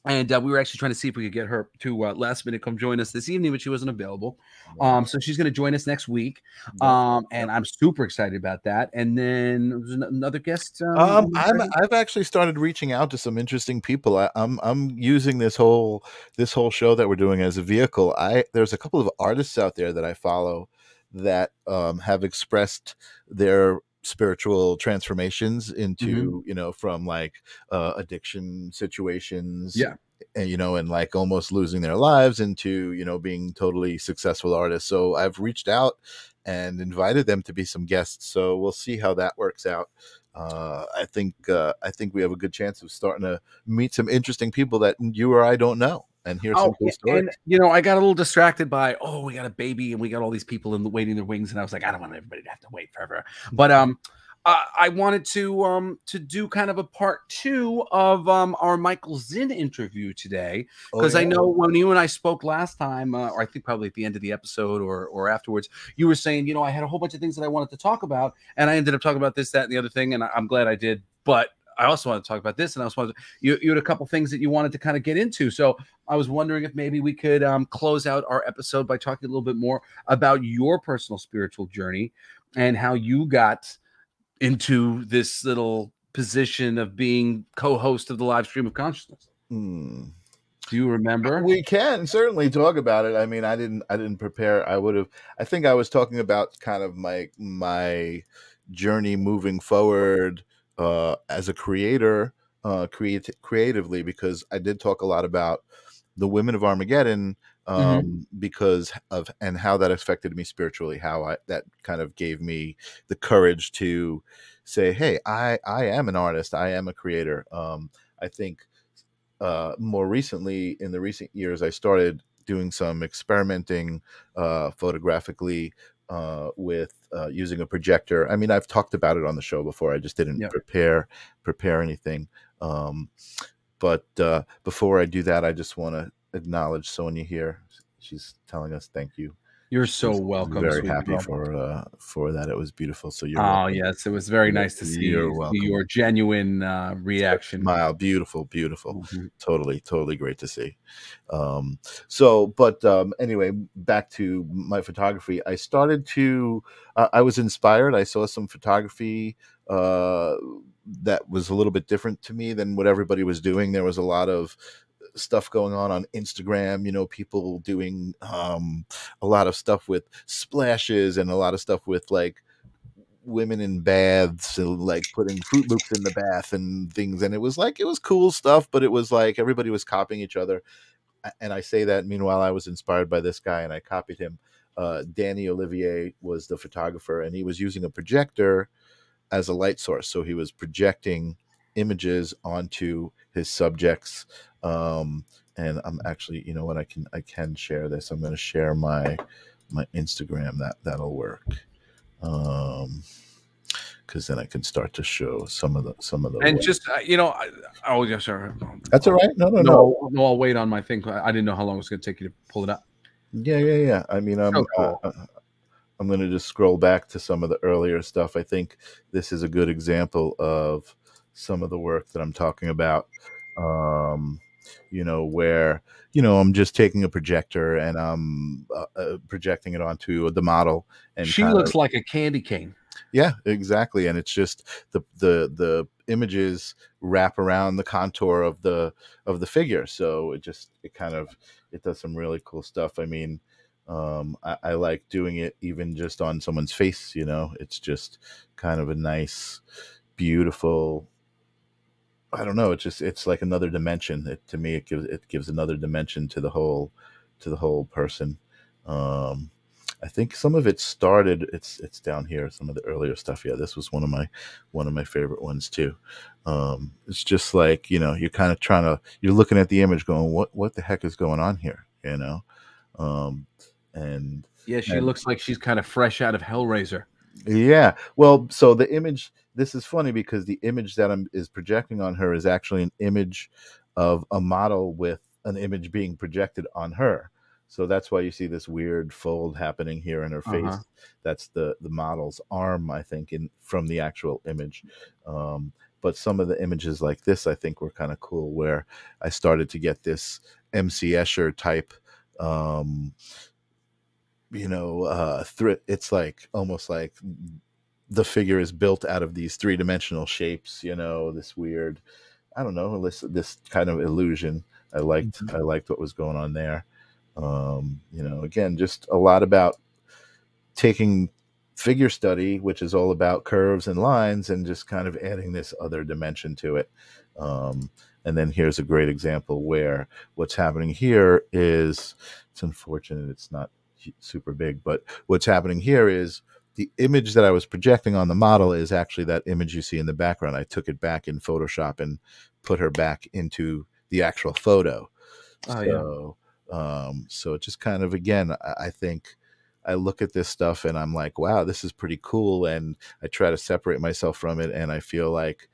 And we were actually trying to see if we could get her to last minute come join us this evening, but she wasn't available. So she's going to join us next week. And I'm super excited about that. And then there's another guest. I've actually started reaching out to some interesting people. I'm using this whole show that we're doing as a vehicle. There's a couple of artists out there that I follow that have expressed their spiritual transformations into from like addiction situations, and and like almost losing their lives into being totally successful artists. So I've reached out and invited them to be some guests, so we'll see how that works out. I think we have a good chance of starting to meet some interesting people that you or I don't know and hear some cool stories. And I got a little distracted by we got a baby and we got all these people waiting their wings, and I was like, I don't want everybody to have to wait forever. But I wanted to do kind of a part 2 of our Michael Zinn interview today, because I know when you and I spoke last time, or I think probably at the end of the episode or afterwards, you were saying, I had a whole bunch of things that I wanted to talk about, and I ended up talking about this, that, and the other thing, and I'm glad I did. But I also wanted to talk about this, and I also wanted you had a couple things that you wanted to kind of get into. So I was wondering if maybe we could close out our episode by talking a little bit more about your personal spiritual journey and how you got into this little position of being co-host of the live stream of consciousness. Do you remember? We can certainly talk about it. I mean, I didn't prepare. I think I was talking about kind of my journey moving forward as a creator, creatively, because I did talk a lot about the women of Armageddon, because of and how that affected me spiritually, how that kind of gave me the courage to say, hey, I am an artist, I am a creator. I think more recently, in the recent years, I started doing some experimenting photographically with using a projector. I mean, I've talked about it on the show before. I just didn't prepare anything. But before I do that, I just want to acknowledge Sonia here. She's telling us thank you. You're so welcome. Very happy for that. It was beautiful. So you're welcome. Yes, it was very nice to see your genuine reaction. Smile, beautiful. Totally great to see. But anyway, back to my photography. I started to. I was inspired. I saw some photography that was a little bit different to me than what everybody was doing. There was a lot of stuff going on Instagram, people doing a lot of stuff with splashes and a lot of stuff with like women in baths and like putting Fruit Loops in the bath and things, and it was cool stuff, but it was like everybody was copying each other. And I say that meanwhile I was inspired by this guy and I copied him. Danny Olivier was the photographer, and he was using a projector as a light source, so he was projecting images onto his subjects. And I'm actually, what, I can share this. I'm going to share my Instagram. That'll work. Because then I can start to show some of the and work. Just oh yeah, sorry. That's all right. No. I'll wait on my thing. I didn't know how long it was going to take you to pull it up. Yeah. I mean, I'm going to just scroll back to some of the earlier stuff. I think this is a good example of some of the work that I'm talking about. Where I'm just taking a projector and I'm projecting it onto the model, and she looks like a candy cane. Yeah, exactly. And it's just the images wrap around the contour of the figure, so it does some really cool stuff. I mean, I like doing it even just on someone's face. It's just kind of a nice, beautiful, I don't know. It's like another dimension. To me, it gives another dimension to the whole person. I think some of it started. It's down here. Some of the earlier stuff. Yeah, this was one of my favorite ones too. It's just like you're kind of you're looking at the image, going, what the heck is going on here? and Yeah, she and looks like she's kind of fresh out of Hellraiser. yeah. Well, so the image, this is funny because the image that is projecting on her is actually an image of a model with an image being projected on her. So that's why you see this weird fold happening here in her face. That's the model's arm, I think, in from the actual image. But some of the images like this, I think, were kind of cool, where I started to get this MC Escher type, it's like almost like the figure is built out of these three-dimensional shapes, this weird, I don't know, this kind of illusion. I liked what was going on there. Again, just a lot about taking figure study, which is all about curves and lines, and just kind of adding this other dimension to it. And then here's a great example where what's happening here is, it's unfortunate it's not super big, but what's happening here is the image that I was projecting on the model is actually that image you see in the background. I took it back in Photoshop and put her back into the actual photo. So it just kind of, again, I think I look at this stuff and I'm like, wow, this is pretty cool. And I try to separate myself from it. And I feel like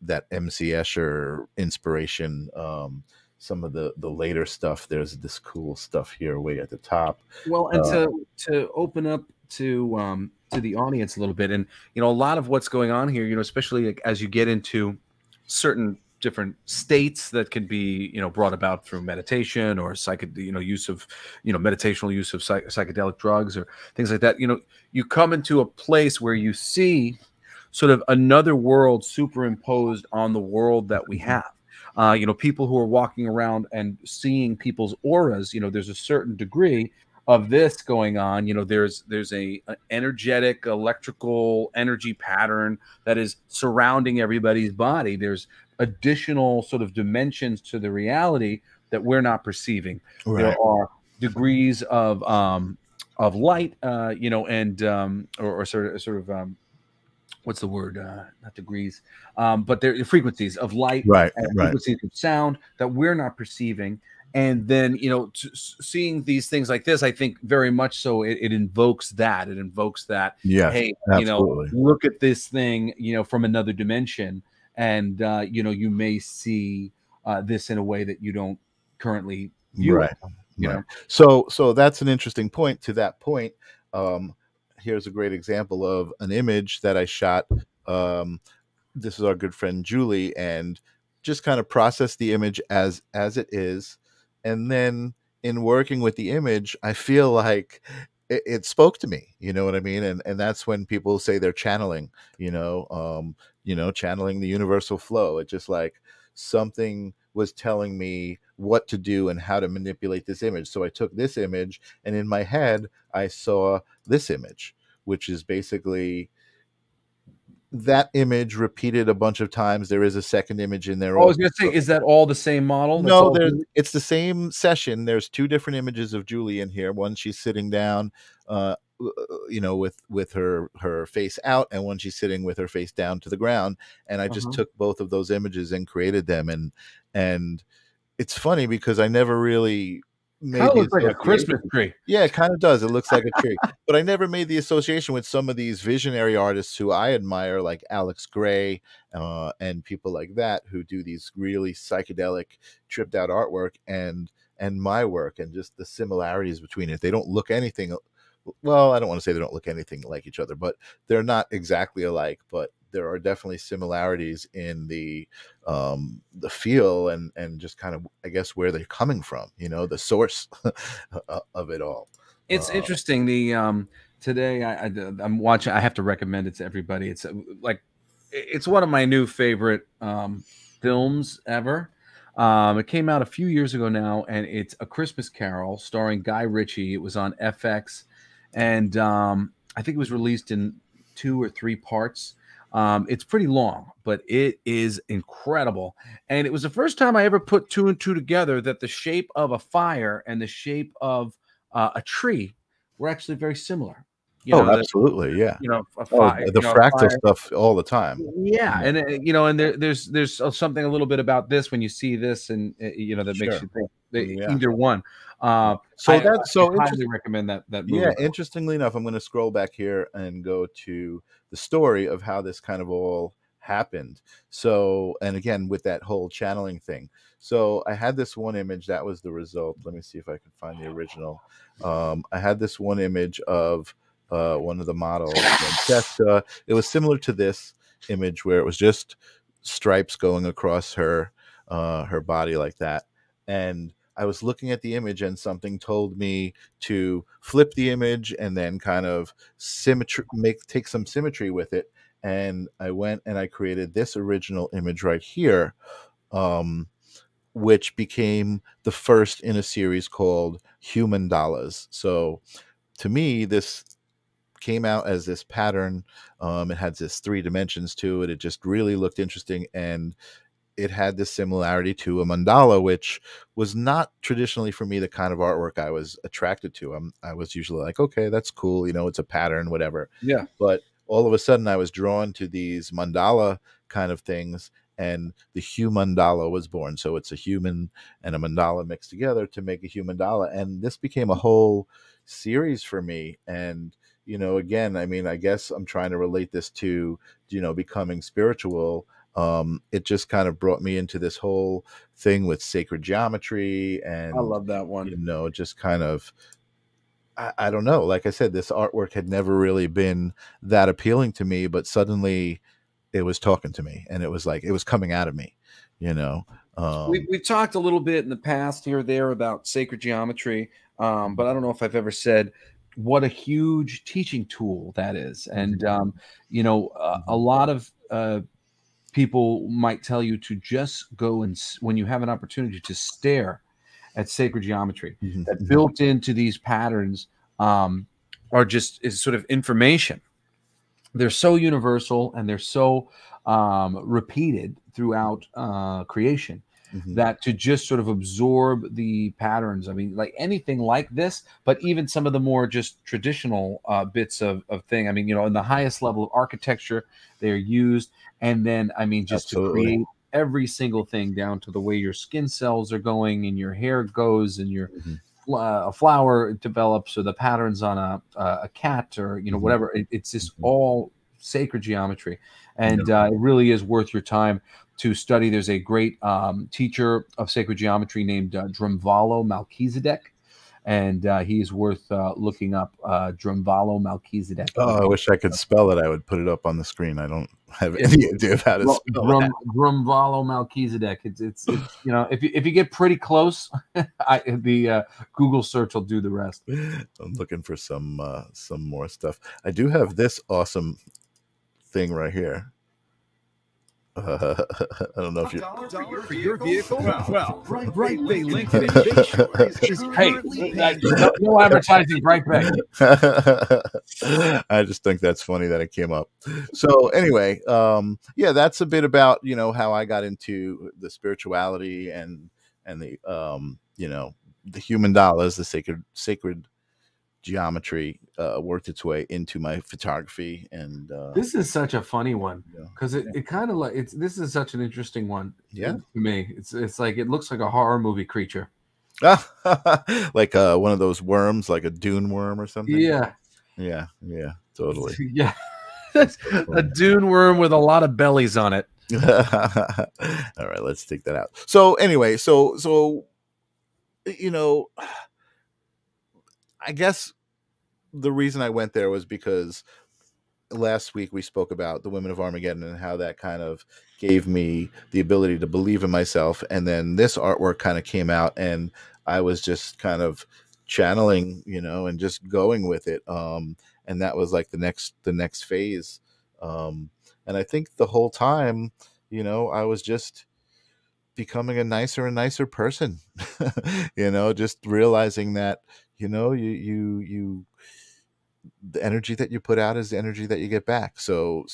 that MC Escher inspiration, some of the later stuff, there's this cool stuff here way at the top. Well, and to open up to the audience a little bit, and a lot of what's going on here, especially like as you get into certain different states that can be brought about through meditation or use of meditational use of psychedelic drugs or things like that. You come into a place where you see sort of another world superimposed on the world that we have. People who are walking around and seeing people's auras, there's a certain degree of this going on. There's a energetic electrical energy pattern that is surrounding everybody's body. There's additional sort of dimensions to the reality that we're not perceiving. Right. There are degrees of light, or sort of what's the word? Not degrees, but there are frequencies of light, right, and frequencies of sound that we're not perceiving. And then, seeing these things like this, I think very much so it invokes that. It invokes that, yes, hey, absolutely. Look at this thing, from another dimension. And, you may see this in a way that you don't currently view it. Right. So that's an interesting point. To that point, here's a great example of an image that I shot. This is our good friend Julie, and just kind of process the image as it is. And then in working with the image, I feel like it spoke to me, you know what I mean? And that's when people say they're channeling, channeling the universal flow. It's just like something was telling me what to do and how to manipulate this image. So I took this image, and in my head, I saw this image, which is basically that image repeated a bunch of times. There is a second image in there. I was going to say, is that all the same model? No, it's the same session. There's two different images of Julie in here. One, she's sitting down, with her face out, and one she's sitting with her face down to the ground. And I just took both of those images and created them. And it's funny because I never really made it looks like a Christmas tree. Yeah, it kind of does. It looks like a tree. But I never made the association with some of these visionary artists who I admire, like Alex Gray, and people like that, who do these really psychedelic, tripped out artwork, and my work, and just the similarities between it. They don't look anything. Well, I don't want to say they don't look anything like each other, but they're not exactly alike. But there are definitely similarities in the feel and just kind of, I guess, where they're coming from, the source of it all. It's interesting. The today I'm watching, I have to recommend it to everybody. It's it's one of my new favorite films ever. It came out a few years ago now, and it's A Christmas Carol starring Guy Ritchie. It was on FX, and I think it was released in 2 or 3 parts. It's pretty long, but it is incredible. And it was the first time I ever put 2 and 2 together, that the shape of a fire and the shape of a tree were actually very similar. Absolutely, yeah. A fire, the fractal stuff all the time. Yeah, and and there's something a little bit about this when you see this, and that makes you think. Yeah. Either one. So I that's so highly interesting. recommend that movie. Yeah, interestingly enough, I'm going to scroll back here and go to the story of how this kind of all happened. So, and again, with that whole channeling thing. So, I had this one image that was the result. Let me see if I can find the original. I had this one image of one of the models, Francesca. It was similar to this image where it was just stripes going across her body like that. And I was looking at the image and something told me to flip the image and then kind of take some symmetry with it. And I went and I created this original image right here, which became the first in a series called Human Dollars. So to me, this came out as this pattern. It had this 3 dimensions to it. It just really looked interesting, and it had this similarity to a mandala, which was not traditionally for me the kind of artwork I was attracted to. I was usually like, okay, that's cool, it's a pattern, whatever. Yeah. But all of a sudden, I was drawn to these mandala kind of things, and the human mandala was born. So it's a human and a mandala mixed together to make a human mandala, and this became a whole series for me. And again, I mean, I guess I'm trying to relate this to becoming spiritual. It just kind of brought me into this whole thing with sacred geometry, and I love that one. just kind of, I don't know. Like I said, this artwork had never really been that appealing to me, but suddenly it was talking to me, and it was like it was coming out of me. We've talked a little bit in the past here or there about sacred geometry, but I don't know if I've ever said what a huge teaching tool that is. And a lot of people might tell you to just go and, when you have an opportunity, to stare at sacred geometry. That built into these patterns are just is sort of information. They're so universal, and they're so repeated throughout creation, that to just sort of absorb the patterns, I mean, like anything like this, but even some of the more just traditional bits of thing. I mean, in the highest level of architecture, they're used. And then, I mean, just to create every single thing down to the way your skin cells are going and your hair goes and your a flower develops, or the patterns on a cat, or whatever. It's just all sacred geometry, and it really is worth your time to study. There's a great teacher of sacred geometry named Drumvalo Melchizedek, and he's worth looking up. Drumvalo Melchizedek. Oh, I wish I could spell it. I would put it up on the screen. I don't have any idea of how to spell that. Drumvalo Melchizedek. It's if you get pretty close, the Google search will do the rest. I'm looking for some more stuff. I do have this awesome thing right here. I don't know if you. $1 for your vehicle? Well, Bright Bay Lincoln in Bayshore is Hey, no advertising, Bright Bay. I just think that's funny that it came up. So anyway, yeah, that's a bit about how I got into the spirituality and the the human dollars, the sacred geometry worked its way into my photography. And this is such a funny one, because it kind of like this is such an interesting one. Yeah, to me, it's like it looks like a horror movie creature. Like one of those worms, like a dune worm or something. Yeah, totally. Yeah, that's a dune worm with a lot of bellies on it. All right, let's take that out. So anyway, so I guess the reason I went there was because last week we spoke about the Women of Armageddon and how that kind of gave me the ability to believe in myself. And then this artwork kind of came out, and I was just kind of channeling, and just going with it. And that was like the next phase. And I think the whole time, I was just becoming a nicer and nicer person, just realizing that, you the energy that you put out is the energy that you get back. So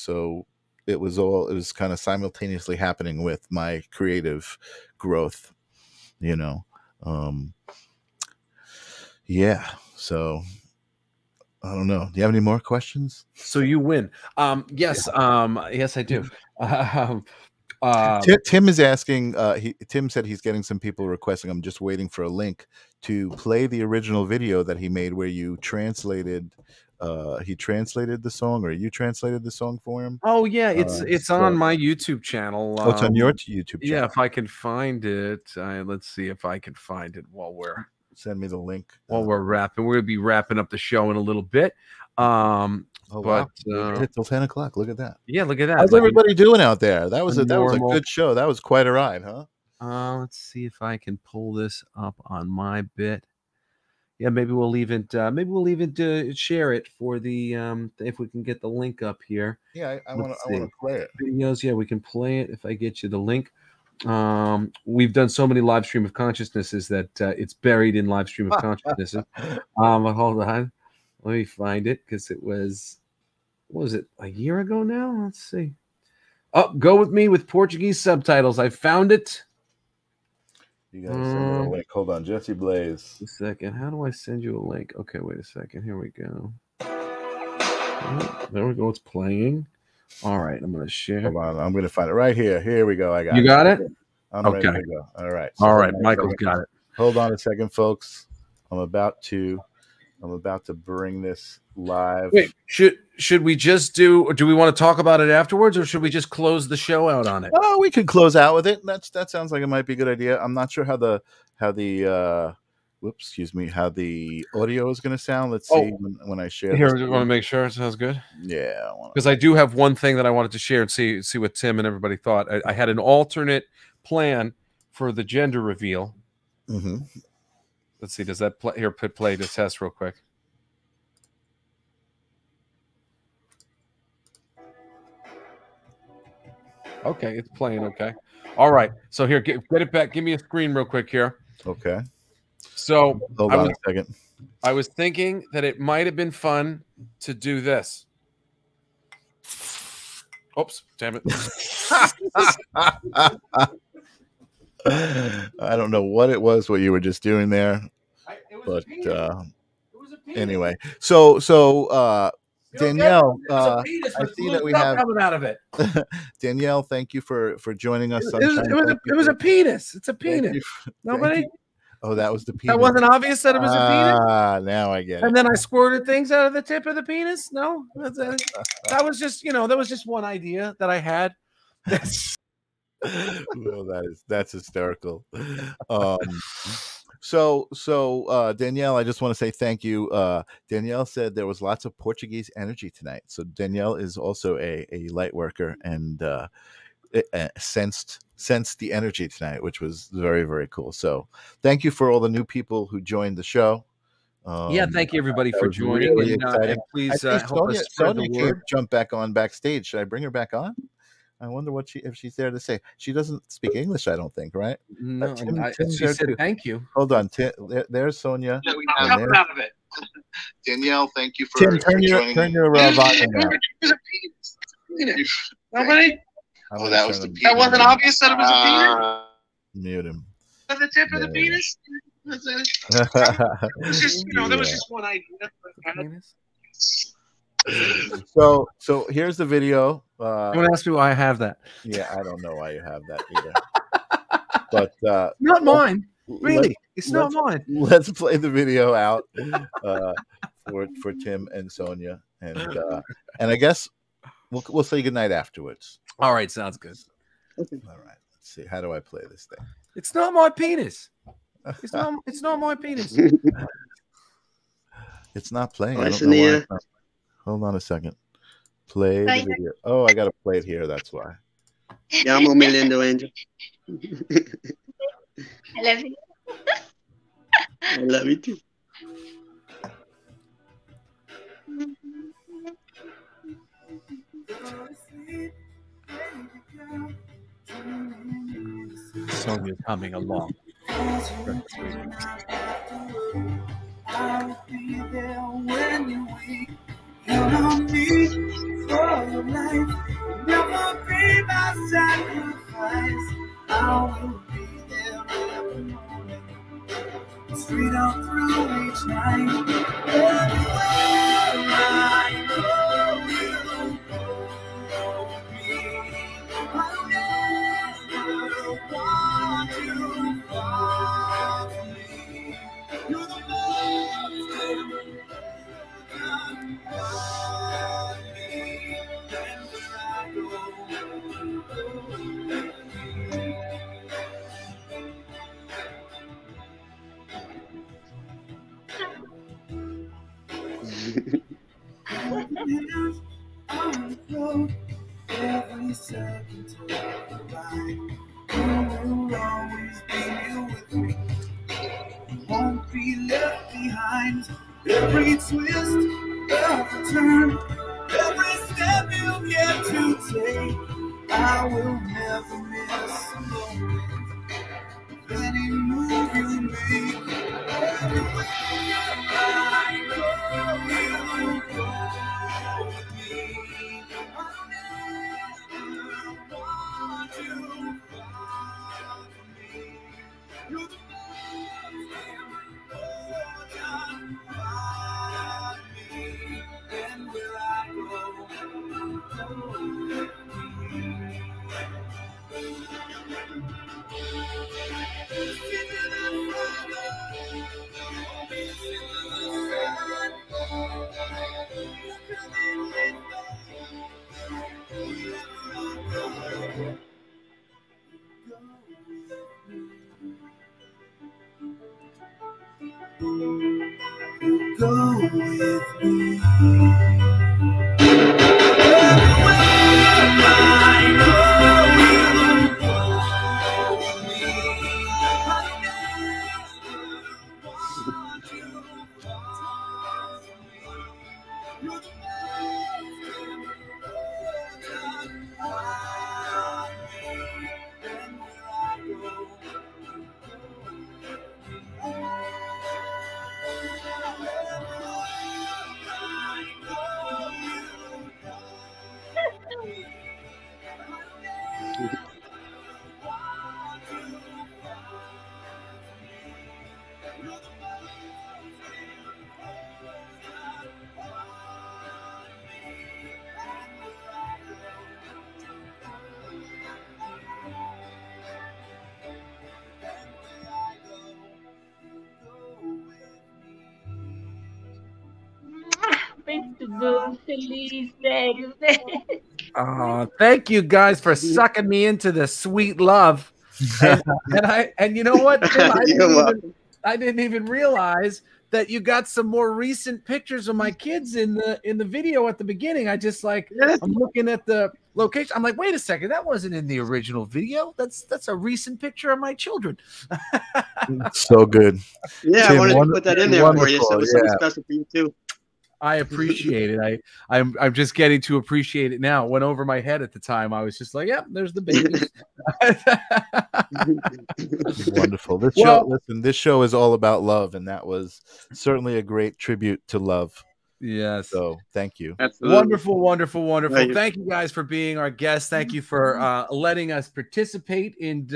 it was kind of simultaneously happening with my creative growth, yeah. So I don't know. Do you have any more questions? So you win. Yes, yes, I do. Tim is asking. Tim said he's getting some people requesting. I'm just waiting for a link to play the original video that he made, where you translated. He translated the song, or you translated the song for him. Oh yeah, it's on my YouTube channel. Oh, it's on your YouTube channel. Yeah, if I can find it, let's see if I can find it while we're send me the link while we're wrapping. We're gonna be wrapping up the show in a little bit. Wow. Hit till 10 o'clock. Look at that. Yeah, look at that. How's everybody doing out there? That was a good show. That was quite a ride, huh? Let's see if I can pull this up on my bit. Yeah, maybe we'll even share it for the if we can get the link up here. Yeah, I want to play it. Videos, yeah, we can play it if I get you the link. We've done so many live stream of consciousnesses that it's buried in live stream of consciousnesses. Hold on, let me find it, because it was, what was it, a year ago now? Let's see. Oh, Go With Me with Portuguese subtitles. I found it. You gotta send me a link. Hold on, Jesse Blaze. A second. How do I send you a link? Okay, wait a second. Here we go. Oh, there we go. It's playing. All right, I'm gonna share. Hold on, I'm gonna find it right here. Here we go. I got it. You got it? I'm ready to go. All right. So all right, Michael's got it. Hold on a second, folks. I'm about to bring this live. Wait, should we just do we want to talk about it afterwards, or should we just close the show out on it? Oh, we could close out with it. That sounds like it might be a good idea. I'm not sure how the how the audio is going to sound. Let's see when I share. Here, we want to make sure it sounds good. Yeah, because I do have one thing that I wanted to share and see what Tim and everybody thought. I had an alternate plan for the gender reveal. Mm-hmm. Let's see. Does that play here? Play the test real quick. Okay, it's playing. Okay, all right. So here, get it back. Give me a screen real quick here. Okay. So hold on a second. I was thinking that it might have been fun to do this. Oops! Damn it. I don't know what it was, what you were just doing there, but anyway. So Danielle, I see that we have coming out of it. Danielle, thank you for joining us. It was a penis. It's a penis. Nobody. Oh, that was the penis. That wasn't obvious that it was a penis. Now I get it. And then I squirted things out of the tip of the penis. No, that was just that was just one idea that I had. Well, that's hysterical. So Danielle, I just want to say thank you. Danielle said there was lots of Portuguese energy tonight. So Danielle is also a light worker and sensed the energy tonight, which was very, very cool. So thank you for all the new people who joined the show. Thank you everybody for joining. Really and please help us spread the word. Can't jump back on backstage. Should I bring her back on? I wonder if she's there to say. She doesn't speak English, I don't think, right? No, she said thank you. Hold on, there's Sonia. Yeah, coming out of it. Danielle, thank you for turn your volume down. Nobody? Oh, that was the penis. That wasn't obvious that it was a penis? Mute him. Was the tip of the penis? It was just, there was just one idea. So here's the video. Don't ask me why I have that. Yeah, I don't know why you have that either. But not mine. Really, it's not mine. Let's play the video out for Tim and Sonia, and I guess we'll say goodnight afterwards. All right, sounds good. All right, let's see. How do I play this thing? It's not my penis. It's not my penis. It's not playing. Hi, Sonia. Hold on a second. Play the video. Oh, I gotta play it here. That's why. Llamo mi lindo angel. I love you. I love you too. Sonia's humming along. I'll be there when you wake. Count on me for your life. Never be my sacrifice. I will be there every morning, straight out through each night. Everywhere I go, you go with me. I'll hands on the road, every second of the ride. You will always be here with me. You won't be left behind. Every twist, every turn, every step you get to take, I will never miss a moment of any move you make. Everywhere I go, you go with me. I'll never want you far from me. You're the most important part of me. And where I go, you go with me. Go with me. Everywhere I go, you go with me. I never want you far from me. You're the most important part of me. And where I go, you go with me. Muito feliz, sério. Thank you guys for sucking me into the sweet love. And you know what, Tim? I didn't even realize that you got some more recent pictures of my kids in the video at the beginning. I'm looking at the location. I'm like, wait a second, that wasn't in the original video. That's a recent picture of my children. So good. Yeah, Tim, I wanted to put that in there for you, so it was something special for you too. I appreciate it. I'm just getting to appreciate it now. It went over my head at the time. I was just like, "Yep, there's the babies." Wonderful. This show is all about love, and that was certainly a great tribute to love. Yes. So thank you. Wonderful, wonderful, wonderful. Thank you guys for being our guests. Thank you for letting us participate in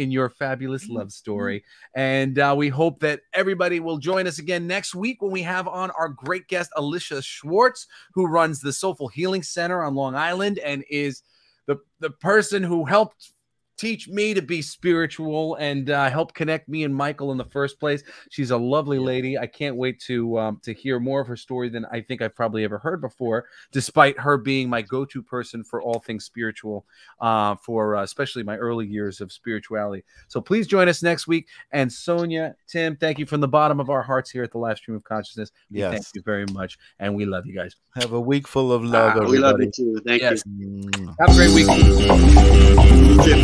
your fabulous love story. And we hope that everybody will join us again next week when we have on our great guest, Alicia Schwartz, who runs the Soulful Healing Center on Long Island and is the person who helped teach me to be spiritual and help connect me and Michael in the first place. She's a lovely lady. I can't wait to hear more of her story than I think I've probably ever heard before, despite her being my go-to person for all things spiritual, for especially my early years of spirituality. So please join us next week. And Sonia, Tim, thank you from the bottom of our hearts here at the Live Stream of Consciousness. Yes. Thank you very much. And we love you guys. Have a week full of love, everybody. We love you too. Thank you. Have a great week. You too.